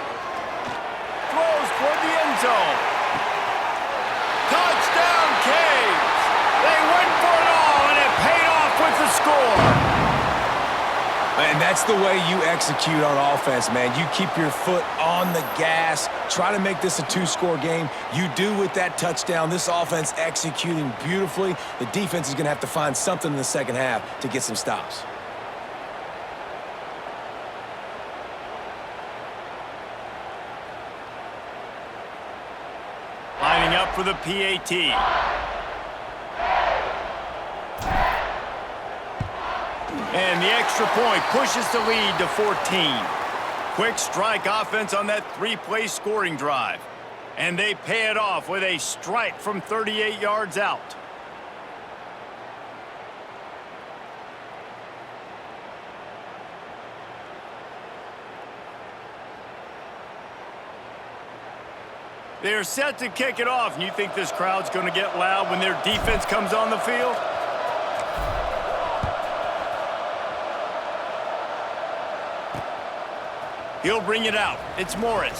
score. And that's the way you execute on offense, man. You keep your foot on the gas, try to make this a two-score game. You do with that touchdown. This offense executing beautifully. The defense is going to have to find something in the second half to get some stops. Lining up for the PAT. And the extra point pushes the lead to 14. Quick strike offense on that three-play scoring drive. And they pay it off with a strike from 38 yards out. They're set to kick it off, and you think this crowd's going to get loud when their defense comes on the field? He'll bring it out. It's Morris.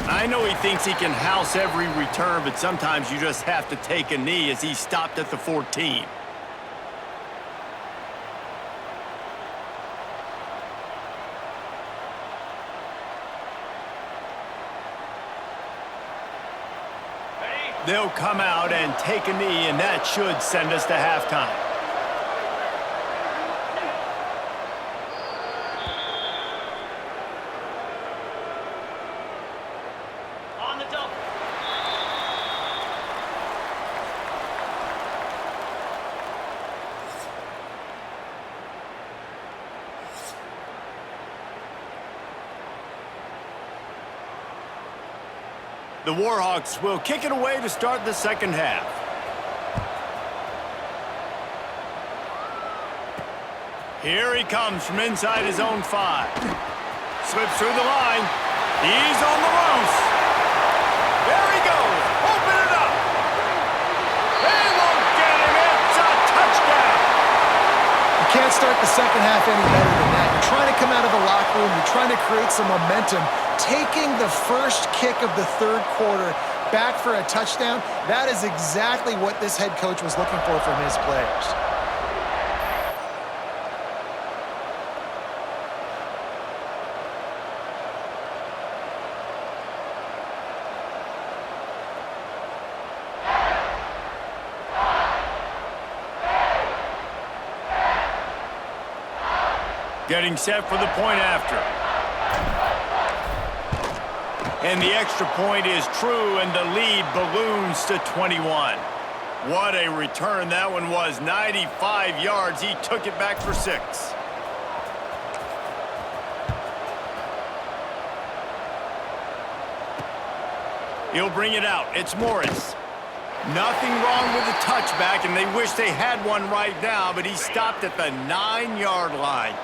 I know he thinks he can house every return, but sometimes you just have to take a knee as he stopped at the 14. They'll come out and take a knee, and that should send us to halftime. The Warhawks will kick it away to start the second half. Here he comes from inside his own 5. Slips through the line. He's on the loose. There he goes. Open it up. They won't get him. It's a touchdown. You can't start the second half any better than that. You're trying to come out of the locker room. You're trying to create some momentum. Taking the first kick of the third quarter back for a touchdown, that is exactly what this head coach was looking for from his players. Getting set for the point after. And the extra point is true, and the lead balloons to 21. What a return that one was. 95 yards. He took it back for 6. He'll bring it out. It's Morris. Nothing wrong with the touchback, and they wish they had one right now, but he stopped at the 9-yard line.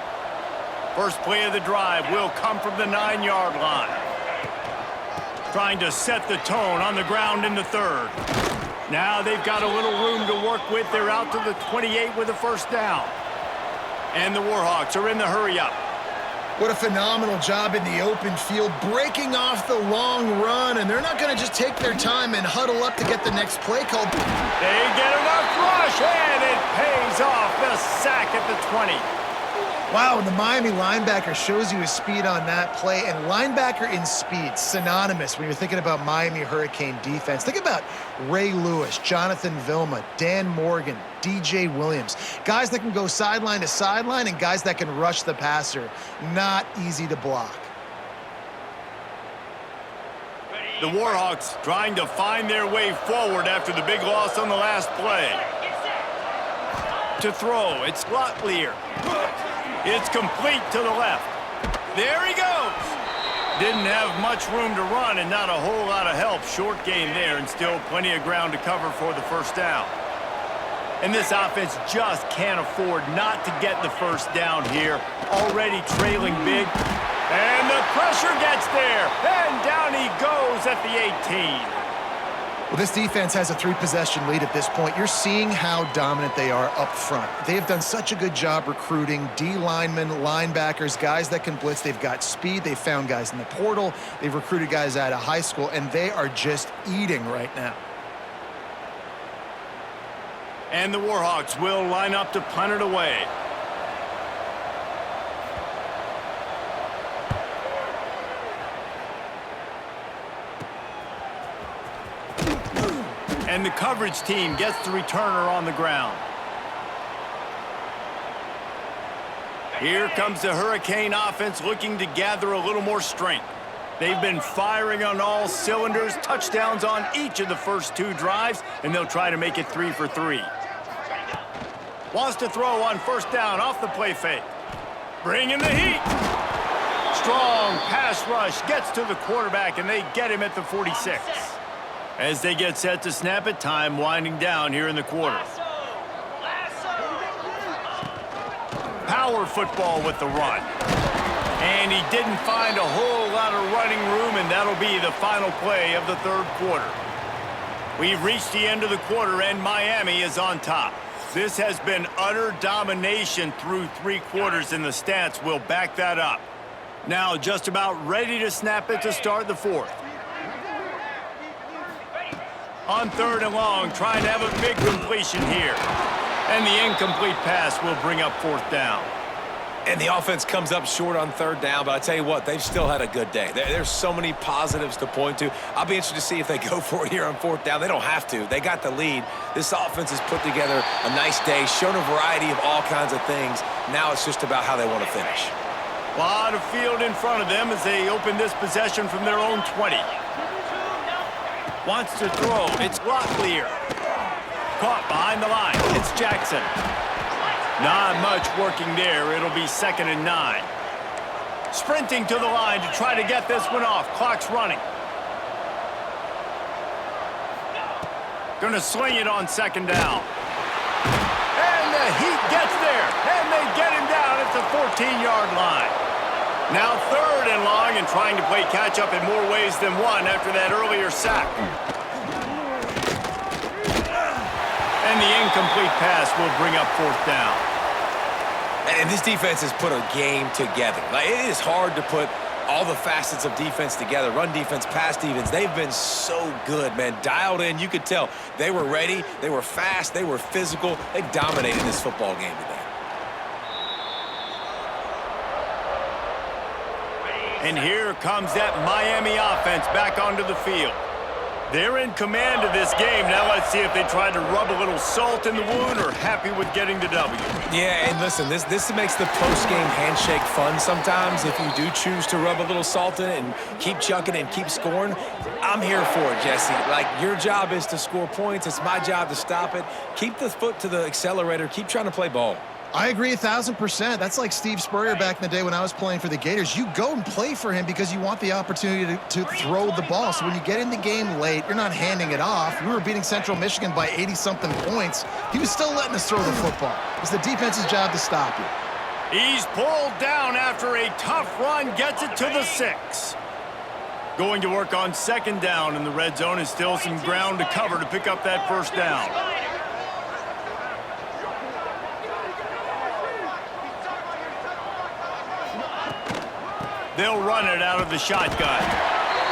First play of the drive will come from the 9-yard line. Trying to set the tone on the ground in the third. Now they've got a little room to work with. They're out to the 28 with a first down. And the Warhawks are in the hurry-up. What a phenomenal job in the open field, breaking off the long run, and they're not going to just take their time and huddle up to get the next play called. They get enough rush, and it pays off. The sack at the 20. Wow, and the Miami linebacker shows you his speed on that play, and linebacker in speed, synonymous when you're thinking about Miami Hurricane defense. Think about Ray Lewis, Jonathan Vilma, Dan Morgan, DJ Williams. Guys that can go sideline to sideline and guys that can rush the passer. Not easy to block. The Warhawks trying to find their way forward after the big loss on the last play. To throw, it's Locklear. It's complete to the left. There he goes. Didn't have much room to run and not a whole lot of help. Short gain there and still plenty of ground to cover for the first down. And this offense just can't afford not to get the first down here. Already trailing big. And the pressure gets there. And down he goes at the 18. Well, this defense has a 3-possession lead at this point. You're seeing how dominant they are up front. They have done such a good job recruiting D linemen, linebackers, guys that can blitz. They've got speed. They've found guys in the portal. They've recruited guys out of high school, and they are just eating right now. And the Warhawks will line up to punt it away. And the coverage team gets the returner on the ground. Here comes the Hurricane offense looking to gather a little more strength. They've been firing on all cylinders, touchdowns on each of the first 2 drives, and they'll try to make it 3 for 3. Wants to throw on first down off the play fake. Bringing the heat. Strong pass rush gets to the quarterback, and they get him at the 46. As they get set to snap it, time winding down here in the quarter. Power football with the run. And he didn't find a whole lot of running room, and that'll be the final play of the 3rd quarter. We've reached the end of the quarter, and Miami is on top. This has been utter domination through 3 quarters, and the stats will back that up. Now just about ready to snap it to start the 4th. On 3rd and long, trying to have a big completion here. And the incomplete pass will bring up 4th down. And the offense comes up short on 3rd down, but I tell you what, they've still had a good day. There's so many positives to point to. I'll be interested to see if they go for it here on 4th down. They don't have to. They got the lead. This offense has put together a nice day, shown a variety of all kinds of things. Now it's just about how they want to finish. A lot of field in front of them as they open this possession from their own 20. Wants to throw. It's Locklear. Caught behind the line. It's Jackson. Not much working there. It'll be 2nd and 9. Sprinting to the line to try to get this one off. Clock's running. Gonna sling it on 2nd down. And the Heat gets there. And they get him down at the 14-yard line. Now 3rd and long, and trying to play catch-up in more ways than one after that earlier sack. And the incomplete pass will bring up 4th down. And this defense has put a game together. Like, it is hard to put all the facets of defense together. Run defense, pass defense. They've been so good, man. Dialed in. You could tell they were ready. They were fast. They were physical. They dominated this football game today. And here comes that Miami offense back onto the field. They're in command of this game. Now let's see if they try to rub a little salt in the wound or happy with getting the W. Yeah, and listen, this makes the post-game handshake fun sometimes. If you do choose to rub a little salt in it and keep chucking and keep scoring, I'm here for it, Jesse. Like, your job is to score points. It's my job to stop it. Keep the foot to the accelerator. Keep trying to play ball. I agree 1,000%. That's like Steve Spurrier back in the day when I was playing for the Gators. You go and play for him because you want the opportunity to throw the ball. So when you get in the game late, you're not handing it off. We were beating Central Michigan by 80-something points. He was still letting us throw the football. It's the defense's job to stop you. He's pulled down after a tough run, gets it to the 6. Going to work on 2nd down in the red zone, and still some ground to cover to pick up that 1st down. They'll run it out of the shotgun.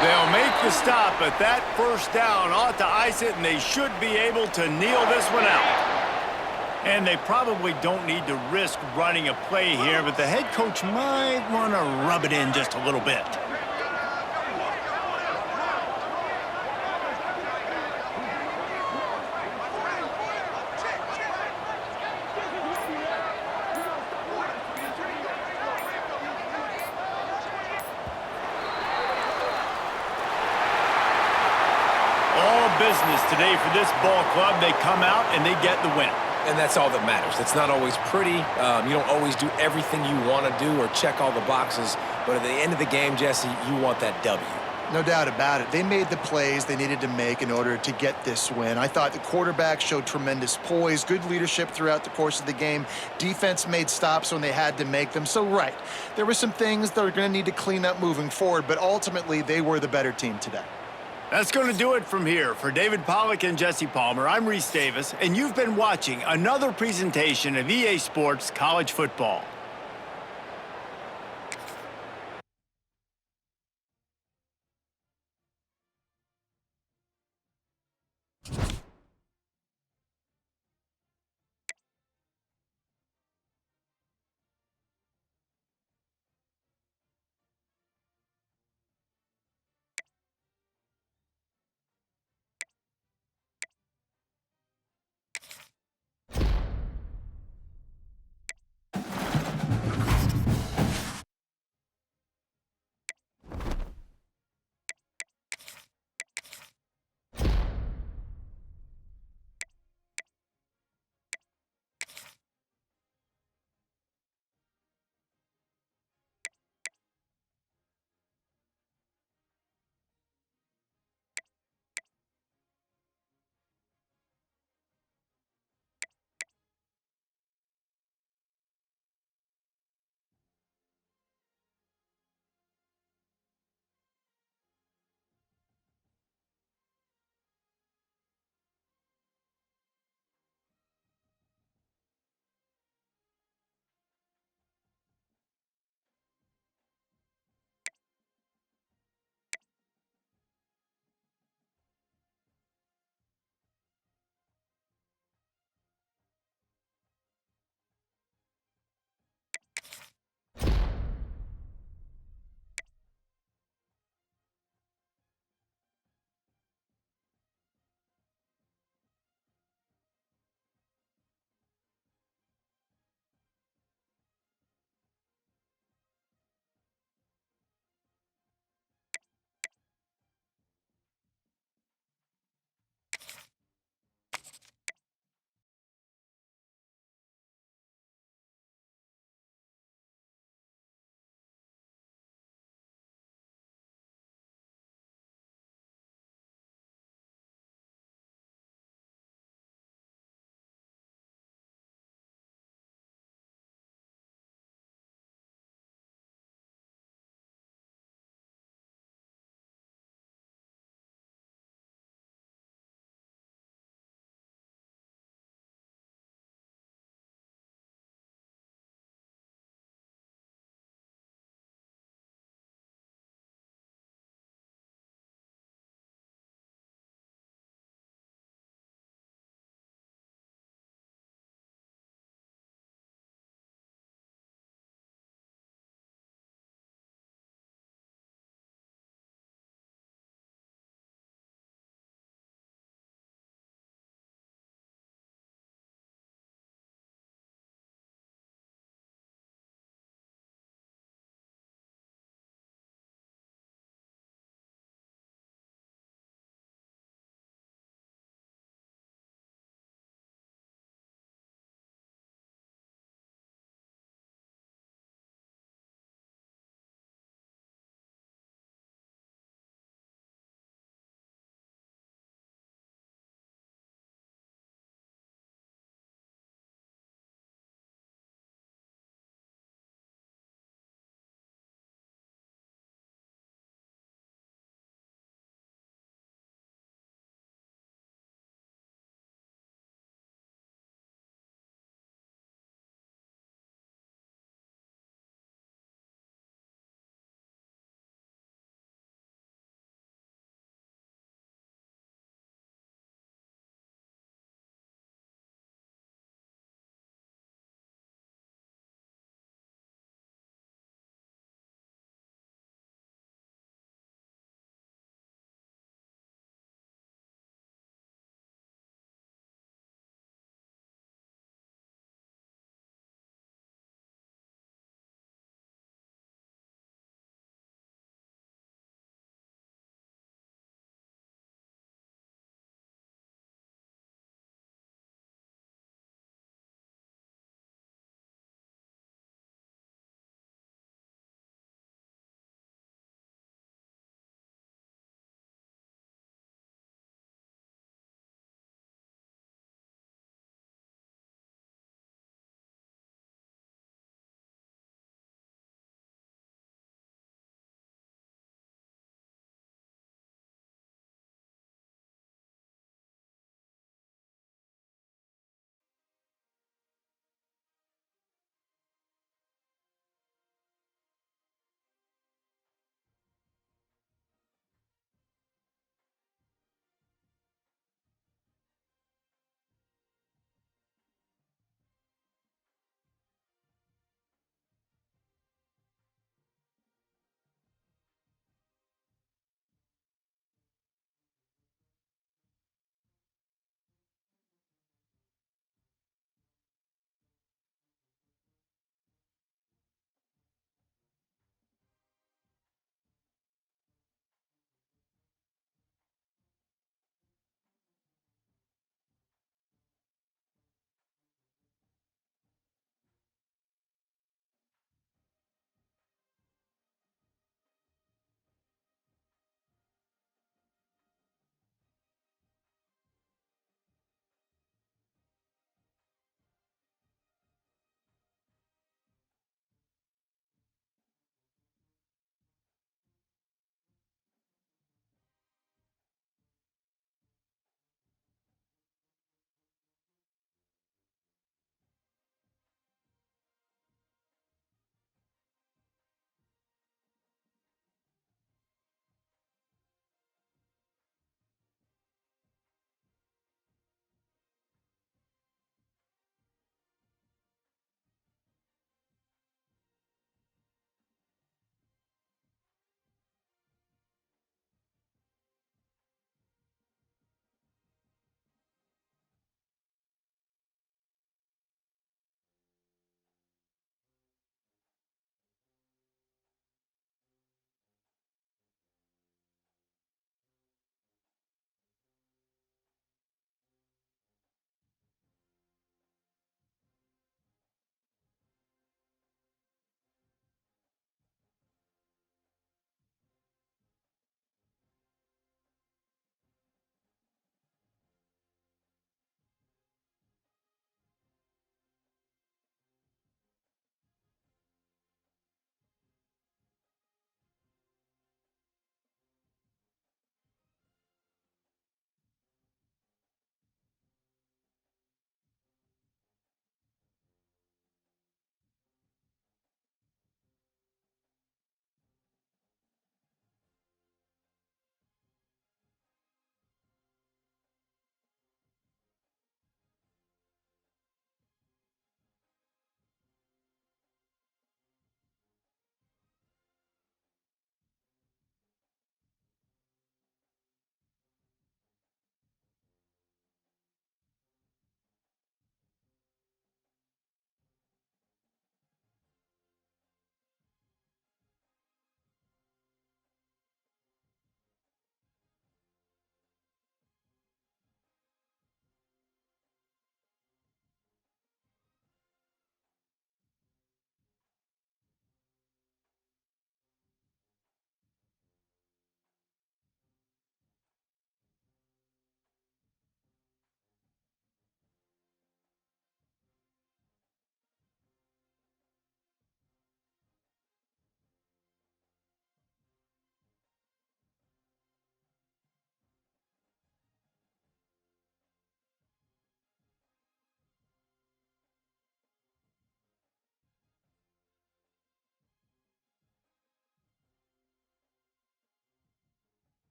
They'll make the stop, but that 1st down ought to ice it, and they should be able to kneel this one out. And they probably don't need to risk running a play here, but the head coach might want to rub it in just a little bit. Business today for this ball club. They come out and they get the win. And that's all that matters. It's not always pretty. You don't always do everything you want to do or check all the boxes. But at the end of the game, Jesse, you want that W. No doubt about it. They made the plays they needed to make in order to get this win. I thought the quarterback showed tremendous poise, good leadership throughout the course of the game. Defense made stops when they had to make them. So, right, there were some things that are going to need to clean up moving forward, but ultimately they were the better team today. That's going to do it from here. For David Pollack and Jesse Palmer, I'm Reese Davis, and you've been watching another presentation of EA Sports College Football.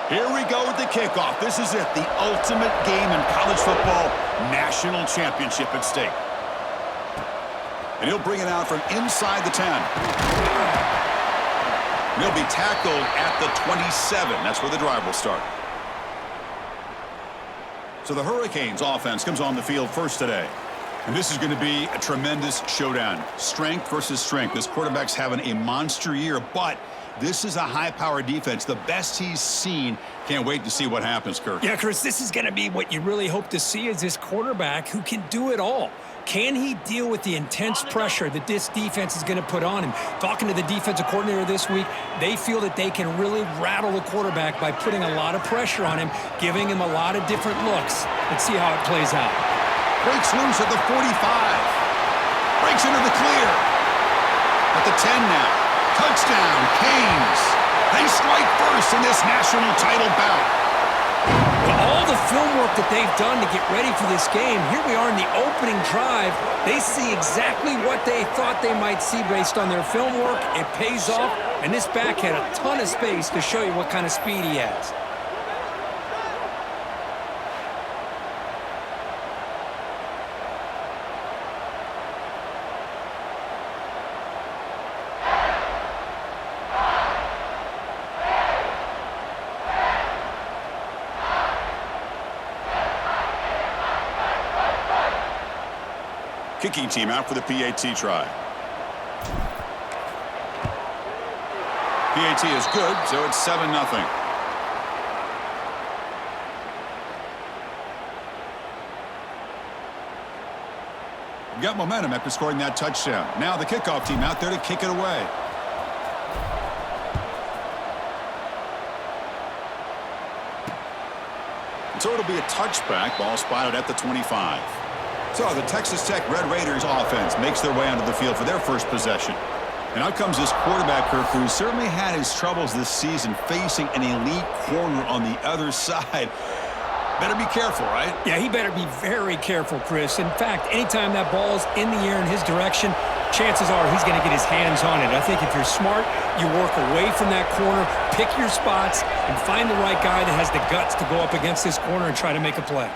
Here we go with the kickoff. This is it, the ultimate game in college football, national championship at stake. And he'll bring it out from inside the 10. And he'll be tackled at the 27. That's where the drive will start. So the Hurricanes offense comes on the field first today. And this is going to be a tremendous showdown. Strength versus strength. This quarterback's having a monster year, but this is a high-powered defense, the best he's seen. Can't wait to see what happens, Kirk. Yeah, Chris, this is going to be what you really hope to see is this quarterback who can do it all. Can he deal with the intense pressure that this defense is going to put on him? Talking to the defensive coordinator this week, they feel that they can really rattle the quarterback by putting a lot of pressure on him, giving him a lot of different looks. Let's see how it plays out. Breaks loose at the 45. Breaks into the clear. At the 10 now. Touchdown, Canes. They strike first in this national title bout. Well, all the film work that they've done to get ready for this game, here we are in the opening drive. They see exactly what they thought they might see based on their film work. It pays off, and this back had a ton of space to show you what kind of speed he has. Kicking team out for the PAT try. PAT is good, so it's 7-0. Got momentum after scoring that touchdown. Now the kickoff team out there to kick it away. So it'll be a touchback. Ball spotted at the 25. So the Texas Tech Red Raiders offense makes their way onto the field for their first possession. And out comes this quarterback, Kirk, who certainly had his troubles this season facing an elite corner on the other side. Better be careful, right? Yeah, he better be very careful, Chris. In fact, anytime that ball is in the air in his direction, chances are he's going to get his hands on it. I think if you're smart, you work away from that corner, pick your spots, and find the right guy that has the guts to go up against this corner and try to make a play.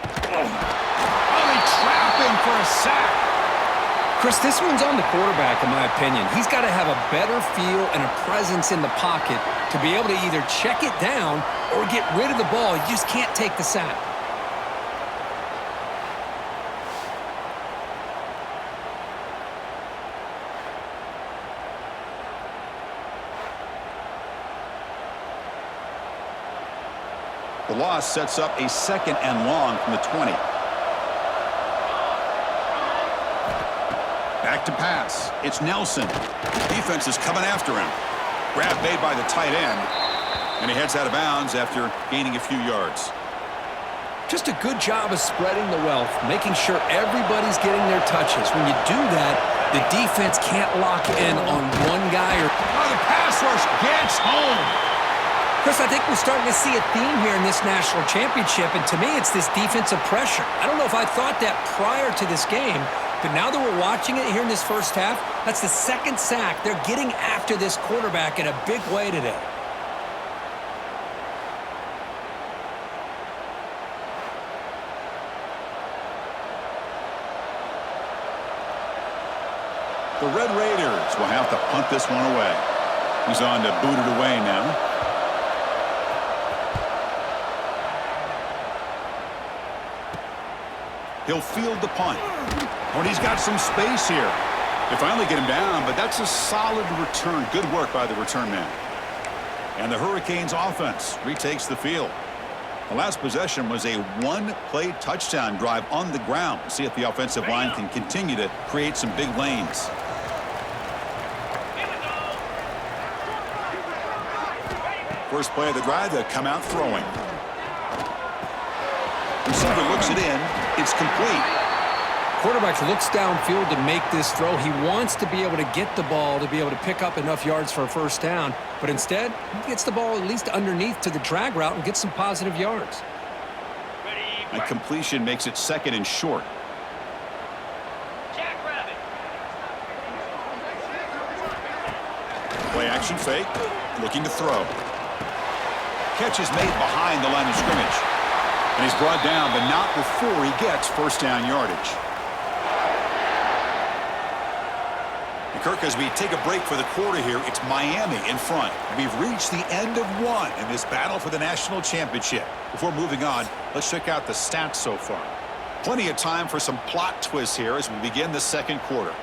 For a sack. Chris, this one's on the quarterback, in my opinion. He's got to have a better feel and a presence in the pocket to be able to either check it down or get rid of the ball. You just can't take the sack. The loss sets up a 2nd and long from the 20. Back to pass. It's Nelson. Defense is coming after him. Grab made by the tight end. And he heads out of bounds after gaining a few yards. Just a good job of spreading the wealth, making sure everybody's getting their touches. When you do that, the defense can't lock in on one guy. The pass rush gets home. Chris, I think we're starting to see a theme here in this national championship, and to me, it's this defensive pressure. I don't know if I thought that prior to this game, but now that we're watching it here in this first half, that's the 2nd sack. They're getting after this quarterback in a big way today. The Red Raiders will have to punt this one away. He's on to boot it away now. He'll field the punt. When he's got some space here. They finally get him down, but that's a solid return. Good work by the return man. And the Hurricanes offense retakes the field. The last possession was a one-play touchdown drive on the ground. See if the offensive line can continue to create some big lanes. First play of the drive, they'll come out throwing. Receiver looks it in. It's complete. Quarterback looks downfield to make this throw. He wants to be able to get the ball to be able to pick up enough yards for a first down. But instead, he gets the ball at least underneath to the drag route and gets some positive yards. A completion makes it 2nd and short. Play action fake. Looking to throw. catch is made behind the line of scrimmage. And he's brought down, but not before he gets first down yardage. And Kirk, as we take a break for the quarter here, it's Miami in front. We've reached the end of one in this battle for the national championship. Before moving on, let's check out the stats so far. Plenty of time for some plot twists here as we begin the second quarter.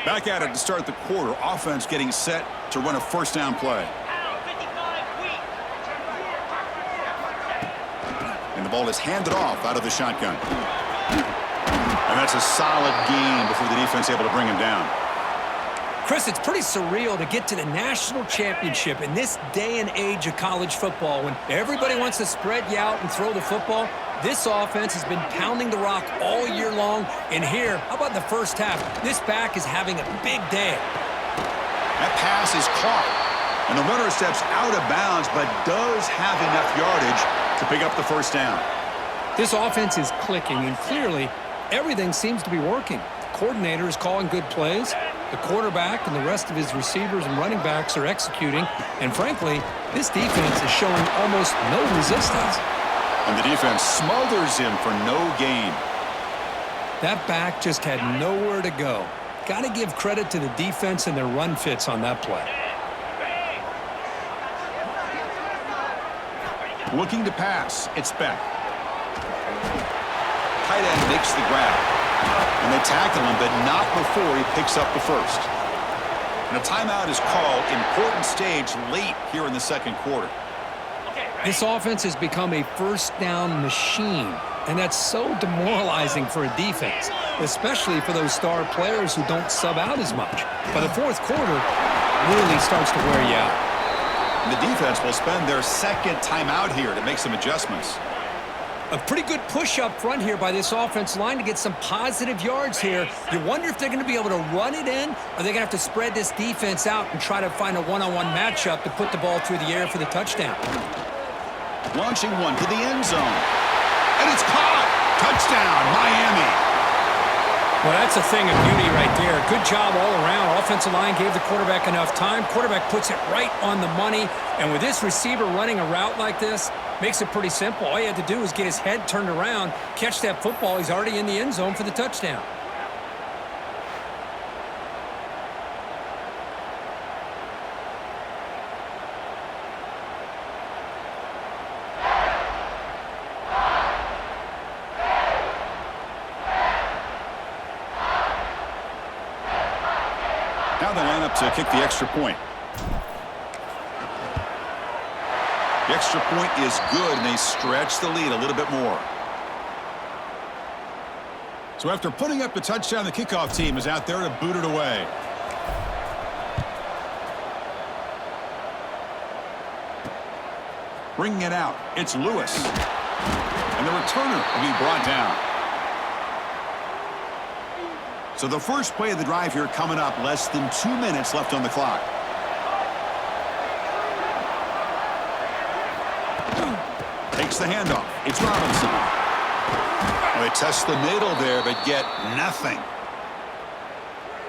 Back at it to start the quarter. Offense getting set to run a first down play. And the ball is handed off out of the shotgun. And that's a solid gain before the defense able to bring him down. Chris, it's pretty surreal to get to the national championship in this day and age of college football when everybody wants to spread you out and throw the football. This offense has been pounding the rock all year long. And here, how about the first half? This back is having a big day. That pass is caught. And the runner steps out of bounds, but does have enough yardage to pick up the first down. This offense is clicking, and clearly, everything seems to be working. The coordinator is calling good plays. The quarterback and the rest of his receivers and running backs are executing. And frankly, this defense is showing almost no resistance. And the defense smothers him for no gain. That back just had nowhere to go. Got to give credit to the defense and their run fits on that play. Looking to pass. It's Beck. Tight end makes the grab. And they tackle him, but not before he picks up the first. And a timeout is called. Important stage late here in the second quarter. This offense has become a first down machine, and that's so demoralizing for a defense, especially for those star players who don't sub out as much. By the fourth quarter, really starts to wear you out. And the defense will spend their second timeout here to make some adjustments. A pretty good push up front here by this offense line to get some positive yards here. You wonder if they're going to be able to run it in, or they're going to have to spread this defense out and try to find a one-on-one matchup to put the ball through the air for the touchdown. Launching one to the end zone. And it's caught. Touchdown, Miami. Well, that's a thing of beauty right there. Good job all around. Offensive line gave the quarterback enough time. Quarterback puts it right on the money. And with this receiver running a route like this, makes it pretty simple. All you had to do was get his head turned around, catch that football. He's already in the end zone for the touchdown. Now they line up to kick the extra point. The extra point is good, and they stretch the lead a little bit more. So after putting up the touchdown, the kickoff team is out there to boot it away. Bringing it out, it's Lewis. And the returner will be brought down. So the first play of the drive here coming up, less than 2 minutes left on the clock. Takes the handoff. It's Robinson. Well, they test the middle there, but get nothing.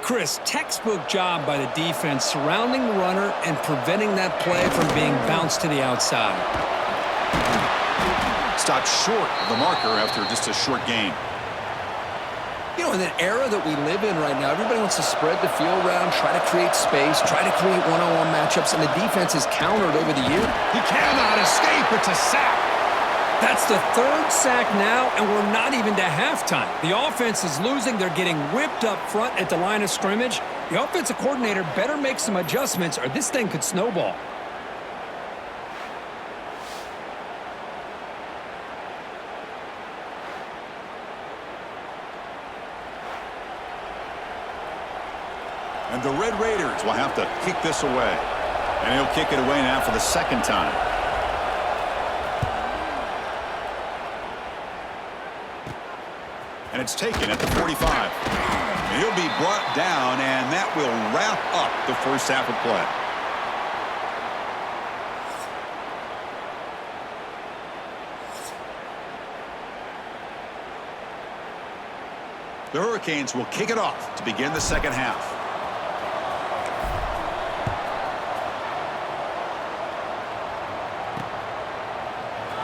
Chris, textbook job by the defense surrounding the runner and preventing that play from being bounced to the outside. Stopped short of the marker after just a short gain. You know, in the era that we live in right now, everybody wants to spread the field around, try to create space, try to create one-on-one matchups, and the defense has countered over the year. He cannot escape. It's a sack. That's the third sack now, and we're not even to halftime. The offense is losing. They're getting whipped up front at the line of scrimmage. The offensive coordinator better make some adjustments, or this thing could snowball. And the Red Raiders will have to kick this away. And he'll kick it away now for the second time. And it's taken at the 45. And he'll be brought down, and that will wrap up the first half of play. The Hurricanes will kick it off to begin the second half.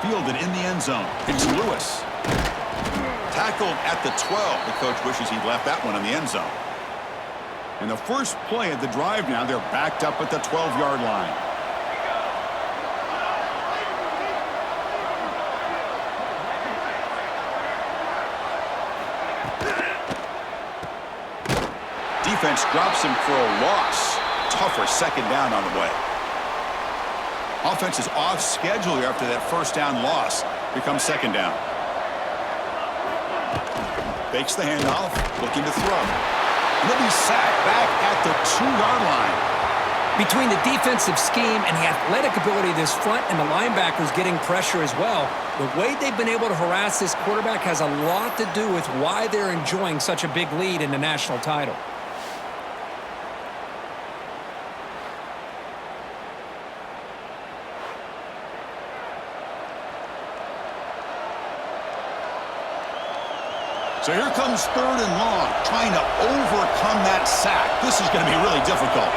fielded in the end zone. It's Lewis. Tackled at the 12. The coach wishes he'd left that one in the end zone. And the first play of the drive now, they're backed up at the 12-yard line. Defense drops him for a loss. Tougher second down on the way. Offense is off schedule here after that first down loss. Here comes second down. Fakes the handoff, looking to throw. And he'll be sacked back at the 2-yard line. Between the defensive scheme and the athletic ability of this front and the linebackers getting pressure as well, the way they've been able to harass this quarterback has a lot to do with why they're enjoying such a big lead in the national title. So here comes 3rd and long, trying to overcome that sack. This is going to be really difficult.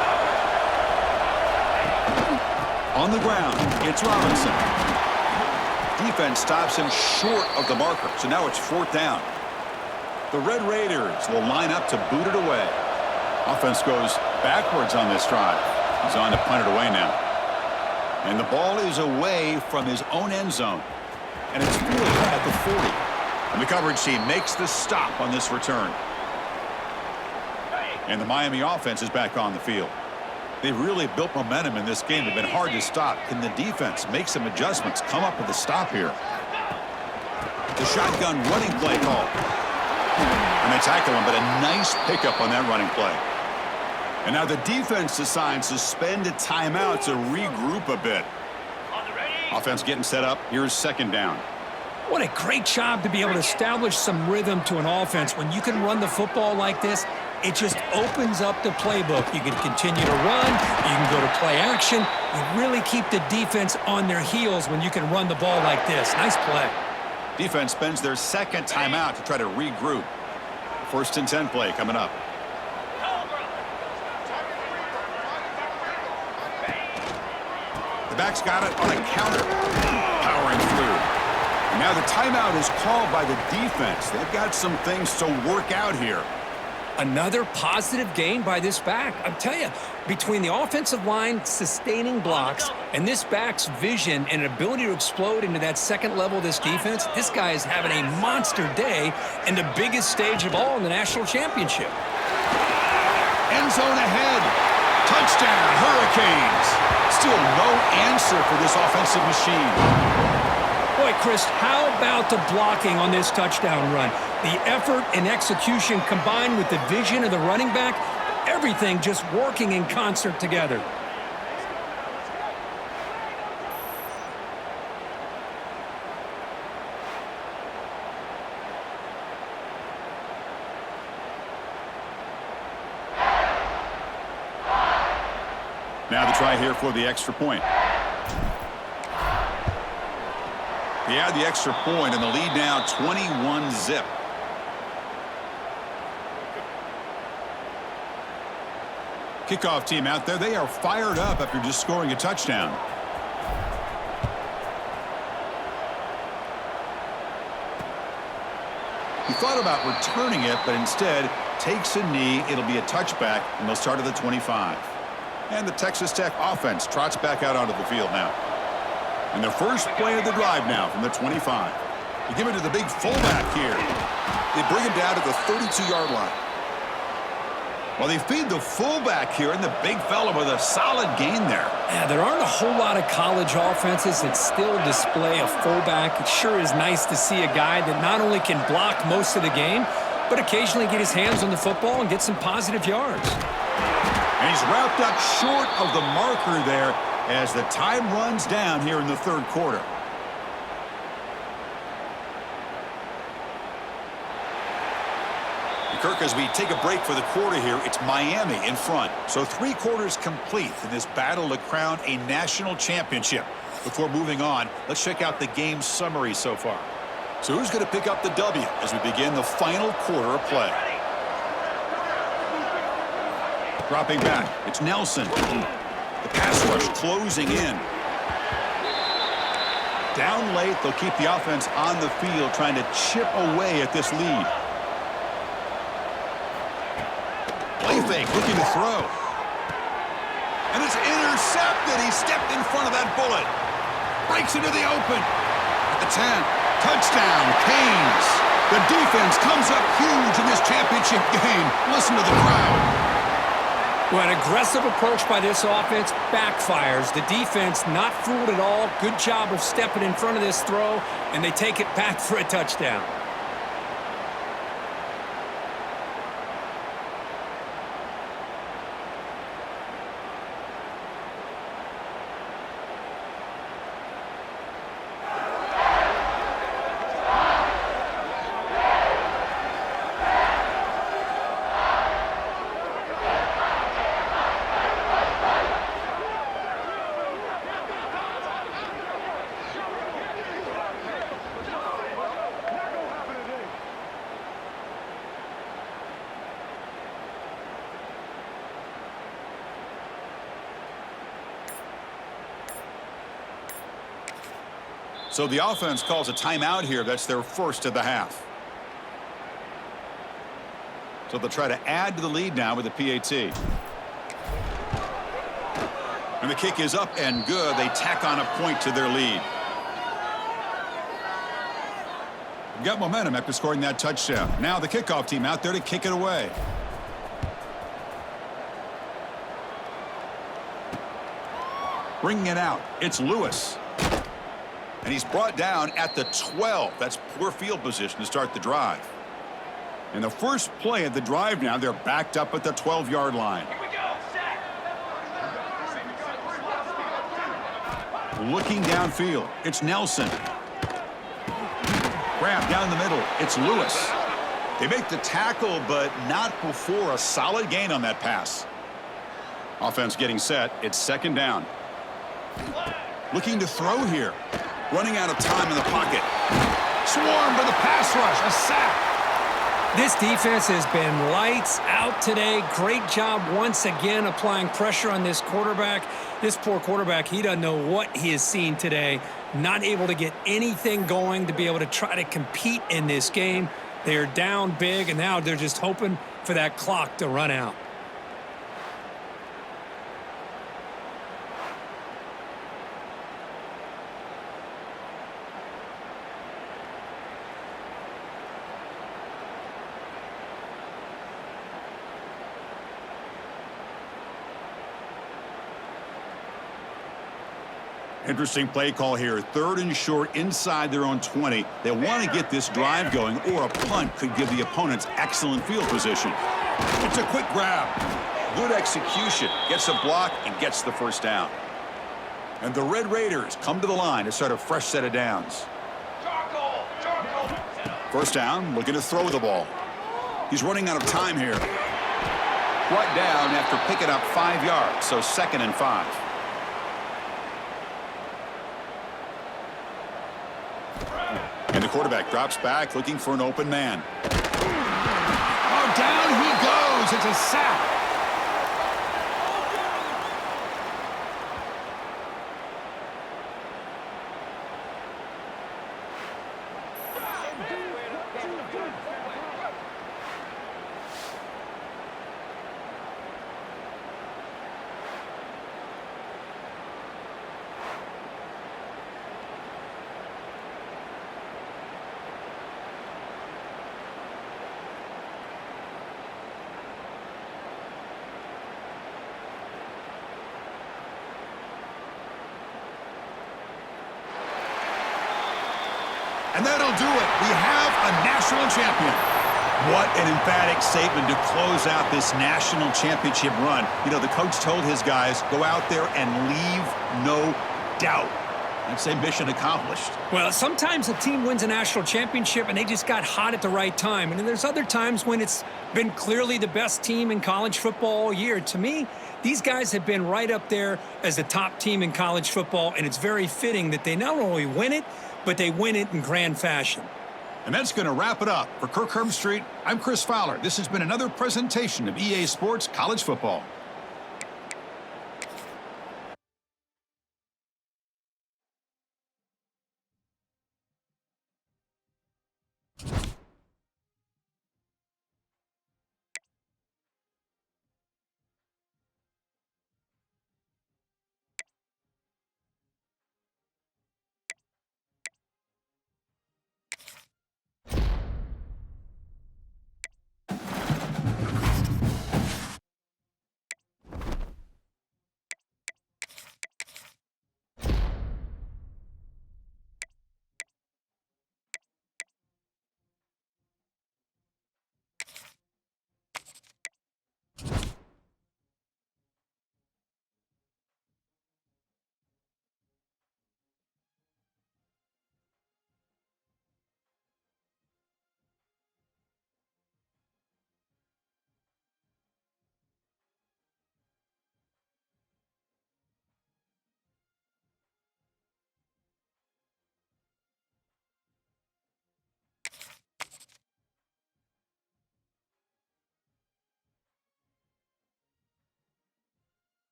On the ground, it's Robinson. Defense stops him short of the marker, so now it's 4th down. The Red Raiders will line up to boot it away. Offense goes backwards on this drive. He's on to punt it away now. And the ball is away from his own end zone. And it's fielded at the 40. And the coverage team makes the stop on this return. And the Miami offense is back on the field. They've really built momentum in this game. They've been hard to stop. Can the defense make some adjustments, come up with a stop here? The shotgun running play call. And they tackle him, but a nice pickup on that running play. And now the defense decides to spend a timeout to regroup a bit. Offense getting set up. Here's second down. What a great job to be able to establish some rhythm to an offense. When you can run the football like this, it just opens up the playbook. You can continue to run. You can go to play action. You really keep the defense on their heels when you can run the ball like this. Nice play. Defense spends their second timeout to try to regroup. 1st and 10 play coming up. The back's got it on a counter. Powering through. Now the timeout is called by the defense. They've got some things to work out here. Another positive gain by this back. I'll tell you, between the offensive line sustaining blocks and this back's vision and ability to explode into that second level of this defense, this guy is having a monster day in the biggest stage of all in the national championship. End zone ahead. Touchdown, Hurricanes. Still no answer for this offensive machine. Boy, Chris, how about the blocking on this touchdown run? The effort and execution combined with the vision of the running back, everything just working in concert together. Now the try here for the extra point. He had the extra point, and the lead now 21-zip. Kickoff team out there, they are fired up after just scoring a touchdown. He thought about returning it, but instead takes a knee. It'll be a touchback, and they'll start at the 25. And the Texas Tech offense trots back out onto the field now. And the first play of the drive now from the 25. They give it to the big fullback here. They bring him down to the 32-yard line. Well, they feed the fullback here, and the big fella with a solid gain there. Yeah, there aren't a whole lot of college offenses that still display a fullback. It sure is nice to see a guy that not only can block most of the game, but occasionally get his hands on the football and get some positive yards. And he's wrapped up short of the marker there as the time runs down here in the third quarter. Kirk, as we take a break for the quarter here, it's Miami in front. So 3 quarters complete in this battle to crown a national championship. Before moving on, let's check out the game summary so far. So who's going to pick up the W as we begin the final quarter of play? Dropping back, it's Nelson. The pass rush closing in. Down late, they'll keep the offense on the field trying to chip away at this lead. Play fake, looking to throw. And it's intercepted. He stepped in front of that bullet. Breaks into the open. At the 10. Touchdown, Canes. The defense comes up huge in this championship game. Listen to the crowd. Well, an aggressive approach by this offense backfires. The defense not fooled at all. Good job of stepping in front of this throw, and they take it back for a touchdown. So the offense calls a timeout here. That's their first of the half. So they'll try to add to the lead now with the PAT. And the kick is up and good. They tack on a point to their lead. Got momentum after scoring that touchdown. Now the kickoff team out there to kick it away. Bringing it out. It's Lewis. And he's brought down at the 12. That's poor field position to start the drive. And the first play of the drive now, they're backed up at the 12-yard line. Here we go. Sack. Looking downfield, it's Nelson. Grab down the middle, it's Lewis. They make the tackle, but not before a solid gain on that pass. Offense getting set, it's second down. Looking to throw here. Running out of time in the pocket. Swarmed by the pass rush, a sack. This defense has been lights out today. Great job once again applying pressure on this quarterback. This poor quarterback, he doesn't know what he has seen today. Not able to get anything going to be able to try to compete in this game. They're down big, and now they're just hoping for that clock to run out. Interesting play call here. Third and short inside their own 20. They want to get this drive going, or a punt could give the opponents excellent field position. It's a quick grab. Good execution. Gets a block and gets the first down. And the Red Raiders come to the line to start a fresh set of downs. First down, looking to throw the ball. He's running out of time here. Brought down after picking up 5 yards, so 2nd and 5. And the quarterback drops back, looking for an open man. Oh, down he goes. It's a sack. And that'll do it. We have a national champion. What an emphatic statement to close out this national championship run. You know, the coach told his guys, go out there and leave no doubt. I'd say mission accomplished. Well, sometimes a team wins a national championship and they just got hot at the right time. And then there's other times when it's been clearly the best team in college football all year. To me, these guys have been right up there as the top team in college football, and it's very fitting that they not only win it, but they win it in grand fashion. And that's going to wrap it up. For Kirk Herbstreit, I'm Chris Fowler. This has been another presentation of EA Sports College Football.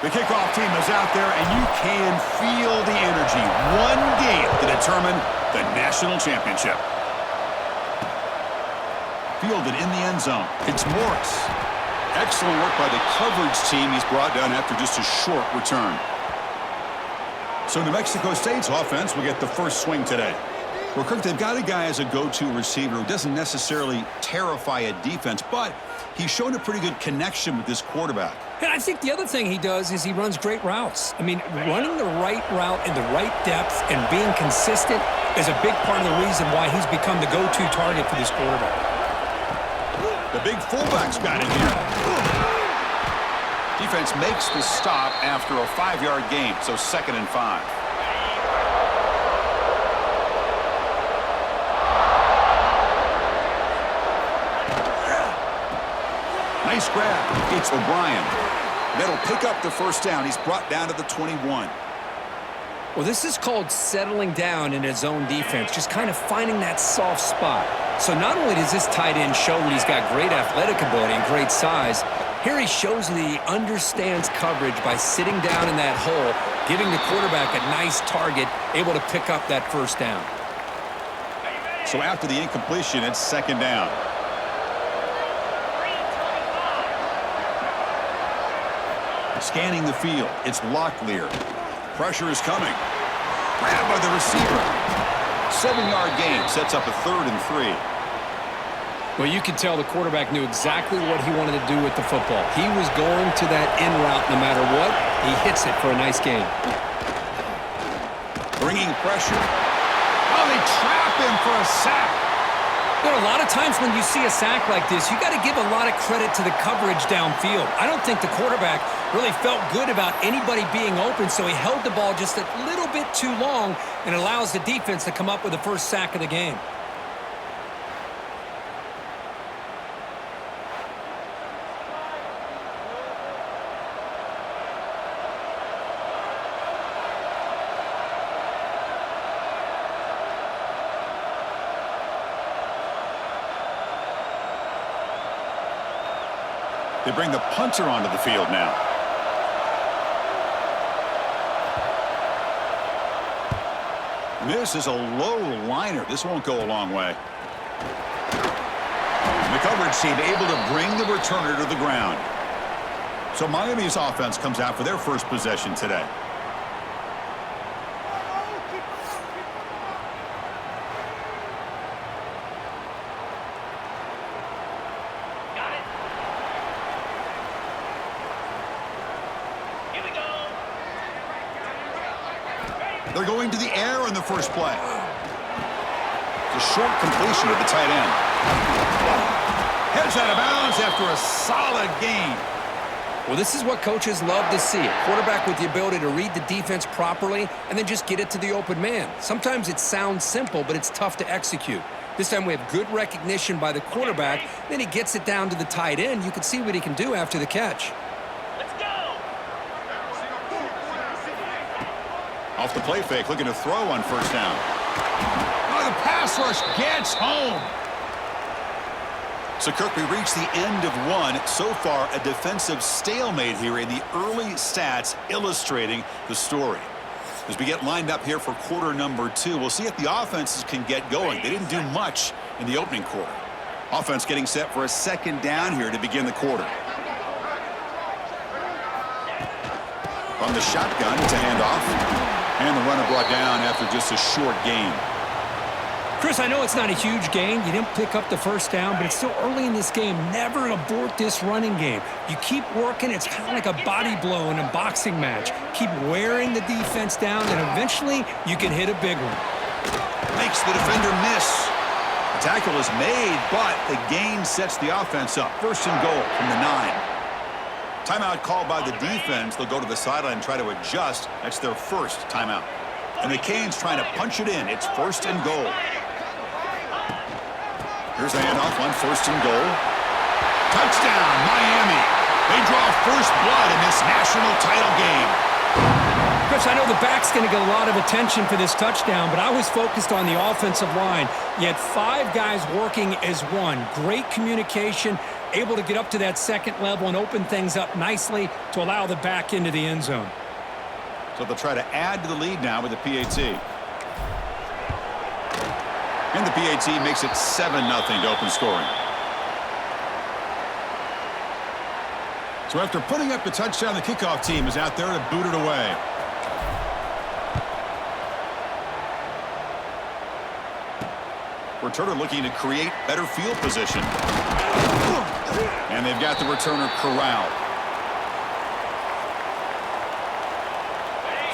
The kickoff team is out there, and you can feel the energy. One game to determine the national championship. Fielded in the end zone. It's Morris. Excellent work by the coverage team. He's brought down after just a short return. So New Mexico State's offense will get the first swing today. Well, Kirk, they've got a guy as a go-to receiver who doesn't necessarily terrify a defense, but he's shown a pretty good connection with this quarterback. And I think the other thing he does is he runs great routes. I mean, running the right route in the right depth and being consistent is a big part of the reason why he's become the go-to target for this quarterback. The big fullback's got it here. Defense makes the stop after a 5-yard gain, so 2nd and 5. Nice grab. It's O'Brien. That'll pick up the first down. He's brought down to the 21. Well, this is called settling down in his zone defense, just kind of finding that soft spot. So not only does this tight end show that he's got great athletic ability and great size, here he shows that he understands coverage by sitting down in that hole, giving the quarterback a nice target, able to pick up that first down. So after the incompletion, it's 2nd down. Scanning the field, it's Locklear. Pressure is coming. Grabbed by the receiver. 7-yard gain sets up a 3rd and 3. Well, you could tell the quarterback knew exactly what he wanted to do with the football. He was going to that in route no matter what. He hits it for a nice gain. Bringing pressure. Oh, they trap him for a sack. You know, a lot of times when you see a sack like this, you got to give a lot of credit to the coverage downfield. I don't think the quarterback really felt good about anybody being open, so he held the ball just a little bit too long and allows the defense to come up with the first sack of the game. They bring the punter onto the field now. This is a low liner. This won't go a long way. The coverage team able to bring the returner to the ground. So Miami's offense comes out for their first possession today. They're going to the air on the first play. It's a short completion of the tight end. Heads out of bounds after a solid gain. Well, this is what coaches love to see. A quarterback with the ability to read the defense properly and then just get it to the open man. Sometimes it sounds simple, but it's tough to execute. This time we have good recognition by the quarterback. Then he gets it down to the tight end. You can see what he can do after the catch. Off the play fake, looking to throw on first down. Oh, the pass rush gets home. So, Kirk, we reach the end of one. So far, a defensive stalemate here in the early stats illustrating the story. As we get lined up here for quarter number 2, we'll see if the offenses can get going. They didn't do much in the opening quarter. Offense getting set for a 2nd down here to begin the quarter. From the shotgun, it's a handoff. And the runner brought down after just a short gain. Chris, I know it's not a huge gain. You didn't pick up the first down, but it's still early in this game. Never abort this running game. You keep working. It's kind of like a body blow in a boxing match. Keep wearing the defense down, and eventually you can hit a big one. Makes the defender miss. The tackle is made, but the gain sets the offense up. 1st and goal from the 9. Timeout called by the defense. They'll go to the sideline and try to adjust. That's their first timeout. And the Canes trying to punch it in. It's 1st and goal. Here's the handoff on 1st and goal. Touchdown, Miami. They draw first blood in this national title game. Chris, I know the back's going to get a lot of attention for this touchdown, but I was focused on the offensive line. You had 5 guys working as one. Great communication, able to get up to that second level and open things up nicely to allow the back into the end zone. So they'll try to add to the lead now with the PAT. And the PAT makes it 7-0 to open scoring. So after putting up the touchdown, the kickoff team is out there to boot it away. Returner looking to create better field position. And they've got the returner corralled.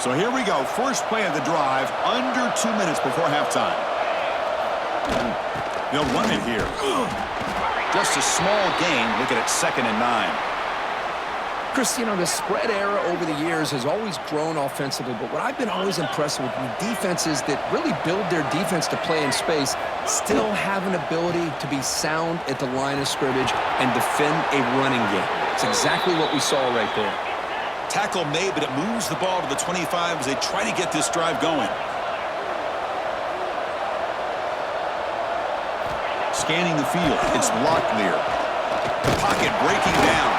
So here we go. First play of the drive, under 2 minutes before halftime. They'll run it here. Just a small gain. Look at it, 2nd and 9. Chris, you know, the spread era over the years has always grown offensively, but what I've been always impressed with defenses that really build their defense to play in space still have an ability to be sound at the line of scrimmage and defend a running game. It's exactly what we saw right there. Tackle made, but it moves the ball to the 25 as they try to get this drive going. Scanning the field. It's Locklear. The pocket breaking down.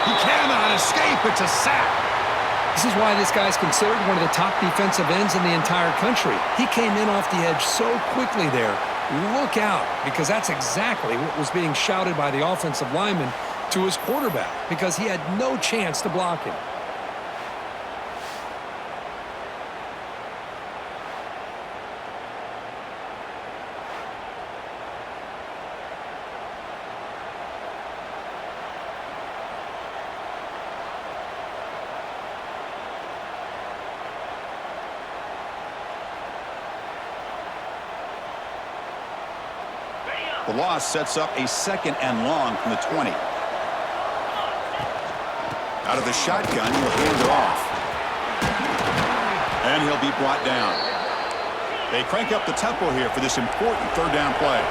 He cannot escape. It's a sack. This is why this guy's considered one of the top defensive ends in the entire country. He came in off the edge so quickly there. Look out, because that's exactly what was being shouted by the offensive lineman to his quarterback, because he had no chance to block him. The loss sets up a 2nd and long from the 20. Out of the shotgun, he'll hand it off. And he'll be brought down. They crank up the tempo here for this important 3rd down play.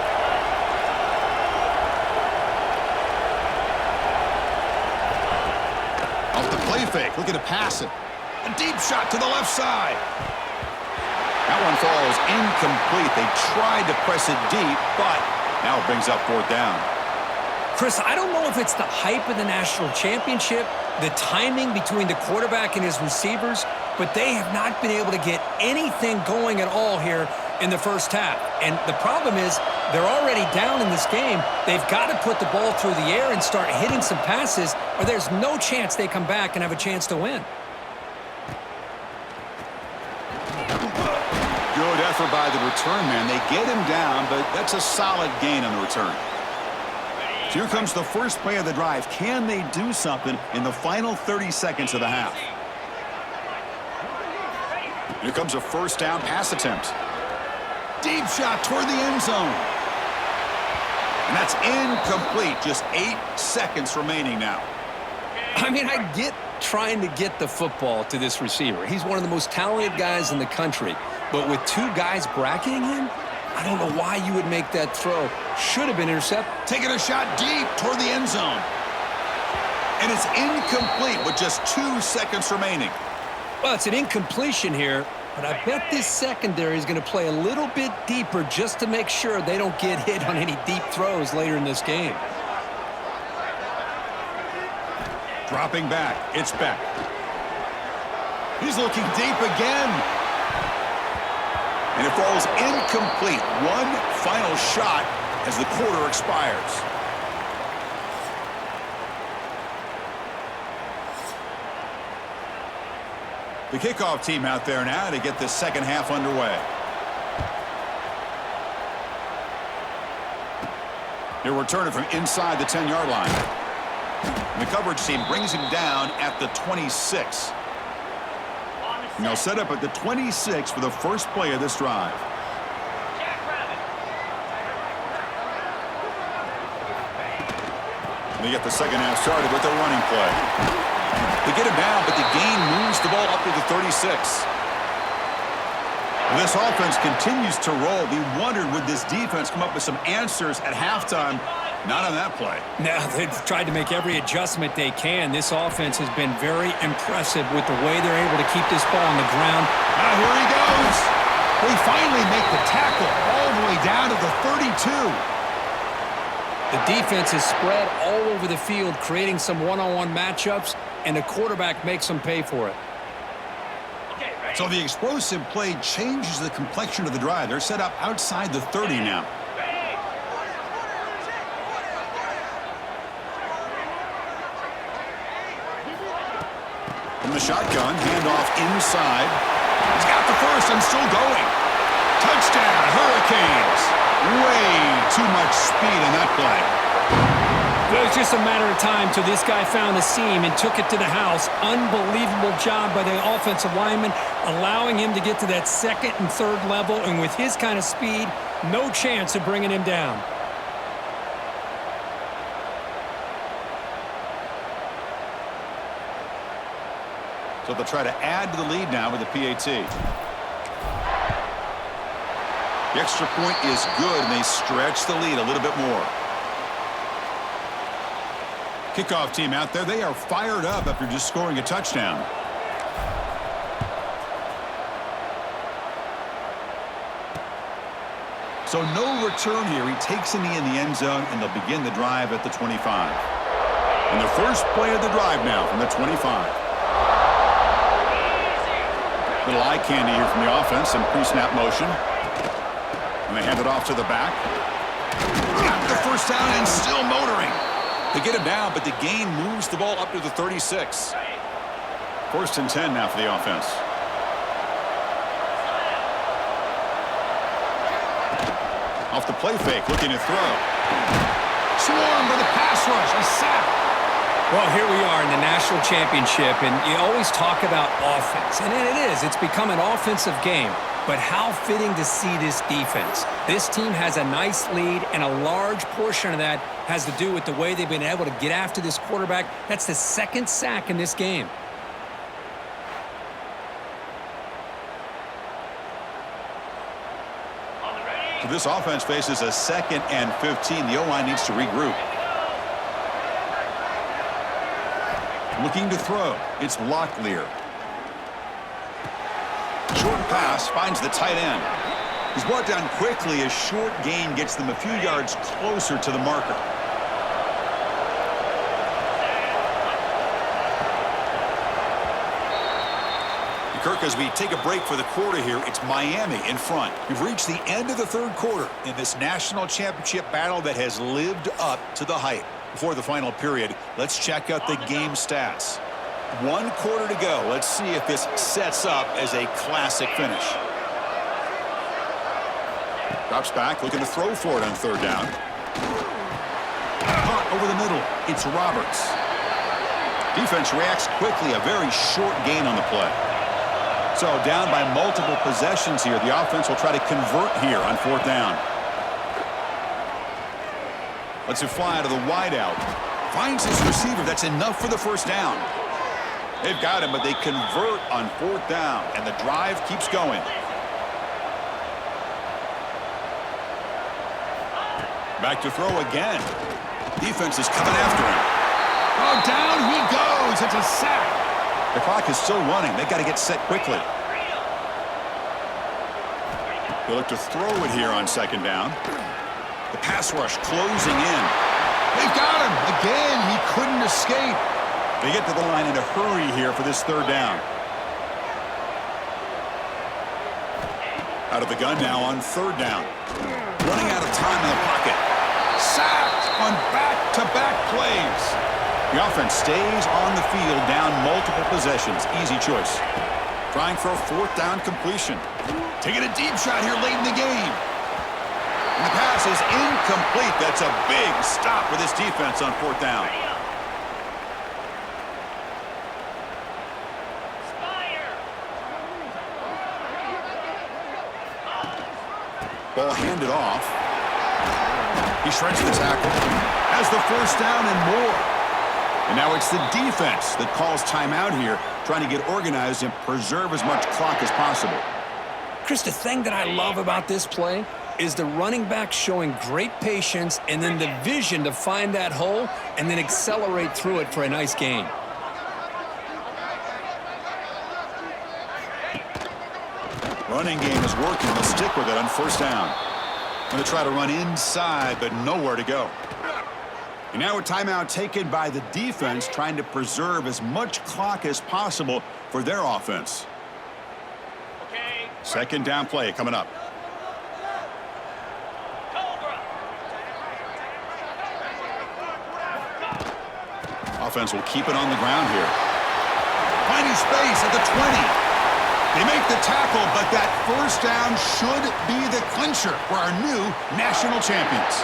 Off the play fake, looking to pass it. A deep shot to the left side. That one falls incomplete. They tried to press it deep, but now it brings up 4th down. Chris, I don't know if it's the hype of the national championship, the timing between the quarterback and his receivers, but they have not been able to get anything going at all here in the first half. And the problem is they're already down in this game. They've got to put the ball through the air and start hitting some passes, or there's no chance they come back and have a chance to win. Good effort by the return man. They get him down, but that's a solid gain on the return. So here comes the first play of the drive. Can they do something in the final 30 seconds of the half? Here comes a 1st down pass attempt. Deep shot toward the end zone. And that's incomplete. Just 8 seconds remaining now. I mean, I get trying to get the football to this receiver. He's one of the most talented guys in the country. But with 2 guys bracketing him, I don't know why you would make that throw. Should have been intercepted. Taking a shot deep toward the end zone. And it's incomplete with just 2 seconds remaining. Well, it's an incompletion here, but I bet this secondary is going to play a little bit deeper just to make sure they don't get hit on any deep throws later in this game. Dropping back, it's Beck. He's looking deep again. And it falls incomplete. One final shot as the quarter expires. The kickoff team out there now to get this second half underway. He'll return it from inside the 10-yard line. And the coverage team brings him down at the 26. And they'll set up at the 26 for the first play of this drive. They get the second half started with their running play. They get him down, but the gain moves the ball up to the 36. This offense continues to roll. We wondered, would this defense come up with some answers at halftime? Not on that play. No, they've tried to make every adjustment they can. This offense has been very impressive with the way they're able to keep this ball on the ground. Now here he goes. They finally make the tackle all the way down to the 32. The defense is spread all over the field, creating some one-on-one matchups, and the quarterback makes them pay for it. So the explosive play changes the complexion of the drive. They're set up outside the 30 now. From the shotgun, handoff inside. He's got the first and still going. Touchdown, Hurricanes. Way too much speed in that play. It was just a matter of time till this guy found a seam and took it to the house. Unbelievable job by the offensive lineman, allowing him to get to that second and third level, and with his kind of speed, no chance of bringing him down. So they'll try to add to the lead now with the PAT. The extra point is good, and they stretch the lead a little bit more. Kickoff team out there, they are fired up after just scoring a touchdown. So no return here. He takes a knee in the end zone, and they'll begin the drive at the 25. And the first play of the drive now from the 25. Little eye candy here from the offense and pre-snap motion. And they hand it off to the back. Got the first down and still motoring. They get him down, but the gain moves the ball up to the 36. First and 10 now for the offense. Off the play fake, looking to throw. Swarmed by the pass rush, a sack. Well, here we are in the national championship, and you always talk about offense. And it is. It's become an offensive game. But how fitting to see this defense. This team has a nice lead, and a large portion of that has to do with the way they've been able to get after this quarterback. That's the second sack in this game. So this offense faces a 2nd and 15. The O-line needs to regroup. Looking to throw. It's Locklear. Short pass finds the tight end. He's brought down quickly. A short gain gets them a few yards closer to the marker. Kirk, as we take a break for the quarter here, it's Miami in front. We've reached the end of the third quarter in this national championship battle that has lived up to the hype. Before the final period, let's check out the game stats. 1 quarter to go. Let's see if this sets up as a classic finish. Drops back, looking to throw for it on 3rd down. Caught over the middle. It's Roberts. Defense reacts quickly. A very short gain on the play. So down by multiple possessions here. The offense will try to convert here on 4th down. Lets it fly out of the wideout. Finds his receiver. That's enough for the 1st down. They've got him, but they convert on 4th down, and the drive keeps going. Back to throw again. Defense is coming after him. Oh, down he goes. It's a sack. The clock is still running. They've got to get set quickly. They look to throw it here on 2nd down. The pass rush closing in. They've got him. Again, he couldn't escape. They get to the line in a hurry here for this 3rd down. Out of the gun now on 3rd down. Running out of time in the pocket. Sacked on back-to-back plays. The offense stays on the field down multiple possessions. Easy choice. Trying for a 4th down completion. Taking a deep shot here late in the game. And the pass is incomplete. That's a big stop for this defense on 4th down. Ball handed off. He shreds the tackle. Has the 1st down and more. And now it's the defense that calls timeout here, trying to get organized and preserve as much clock as possible. Chris, the thing that I love about this play is the running back showing great patience and then the vision to find that hole and then accelerate through it for a nice gain. Running game is working. They'll stick with it on 1st down. Going to try to run inside, but nowhere to go. And now a timeout taken by the defense, trying to preserve as much clock as possible for their offense. Okay. Second down play coming up. Offense will keep it on the ground here. Finding space at the 20. They make the tackle, but that first down should be the clincher for our new national champions.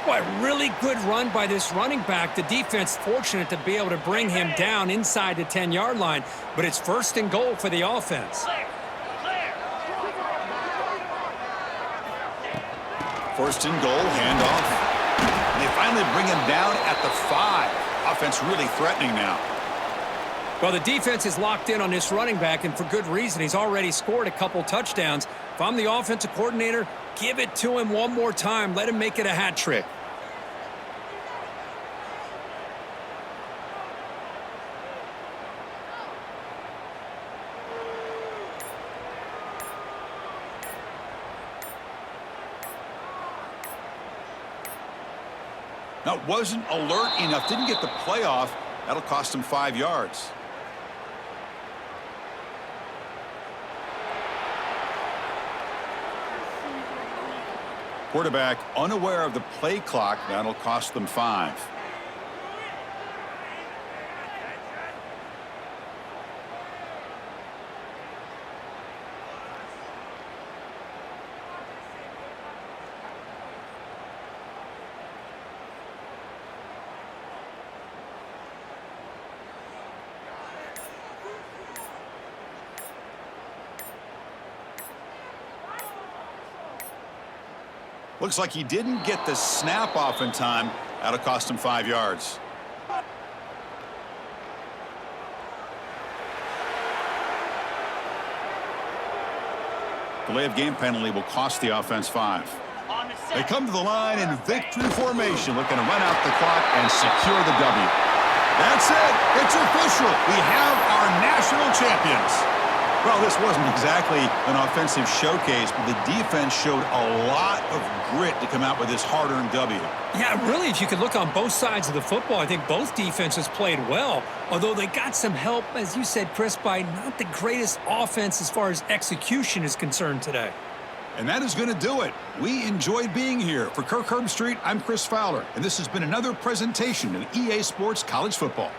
Boy, really good run by this running back. The defense fortunate to be able to bring him down inside the 10-yard line, but it's first and goal for the offense. First and goal, handoff. They finally bring him down at the 5. Offense really threatening now. Well, the defense is locked in on this running back, and for good reason. He's already scored a couple touchdowns. If I'm the offensive coordinator, give it to him one more time. Let him make it a hat trick. Now, wasn't alert enough, didn't get the play off. That'll cost him 5 yards. Quarterback unaware of the play clock. That'll cost them 5. Looks like he didn't get the snap off in time. That'll cost him 5 yards. Delay of game penalty will cost the offense 5. They come to the line in victory formation, looking to run out the clock and secure the W. That's it. It's official. We have our national champions. Well, this wasn't exactly an offensive showcase, but the defense showed a lot of grit to come out with this hard-earned W. Yeah, really, if you could look on both sides of the football, I think both defenses played well, although they got some help, as you said, Chris, by not the greatest offense as far as execution is concerned today. And that is going to do it. We enjoyed being here. For Kirk Herbstreit, I'm Chris Fowler, and this has been another presentation of EA Sports College Football.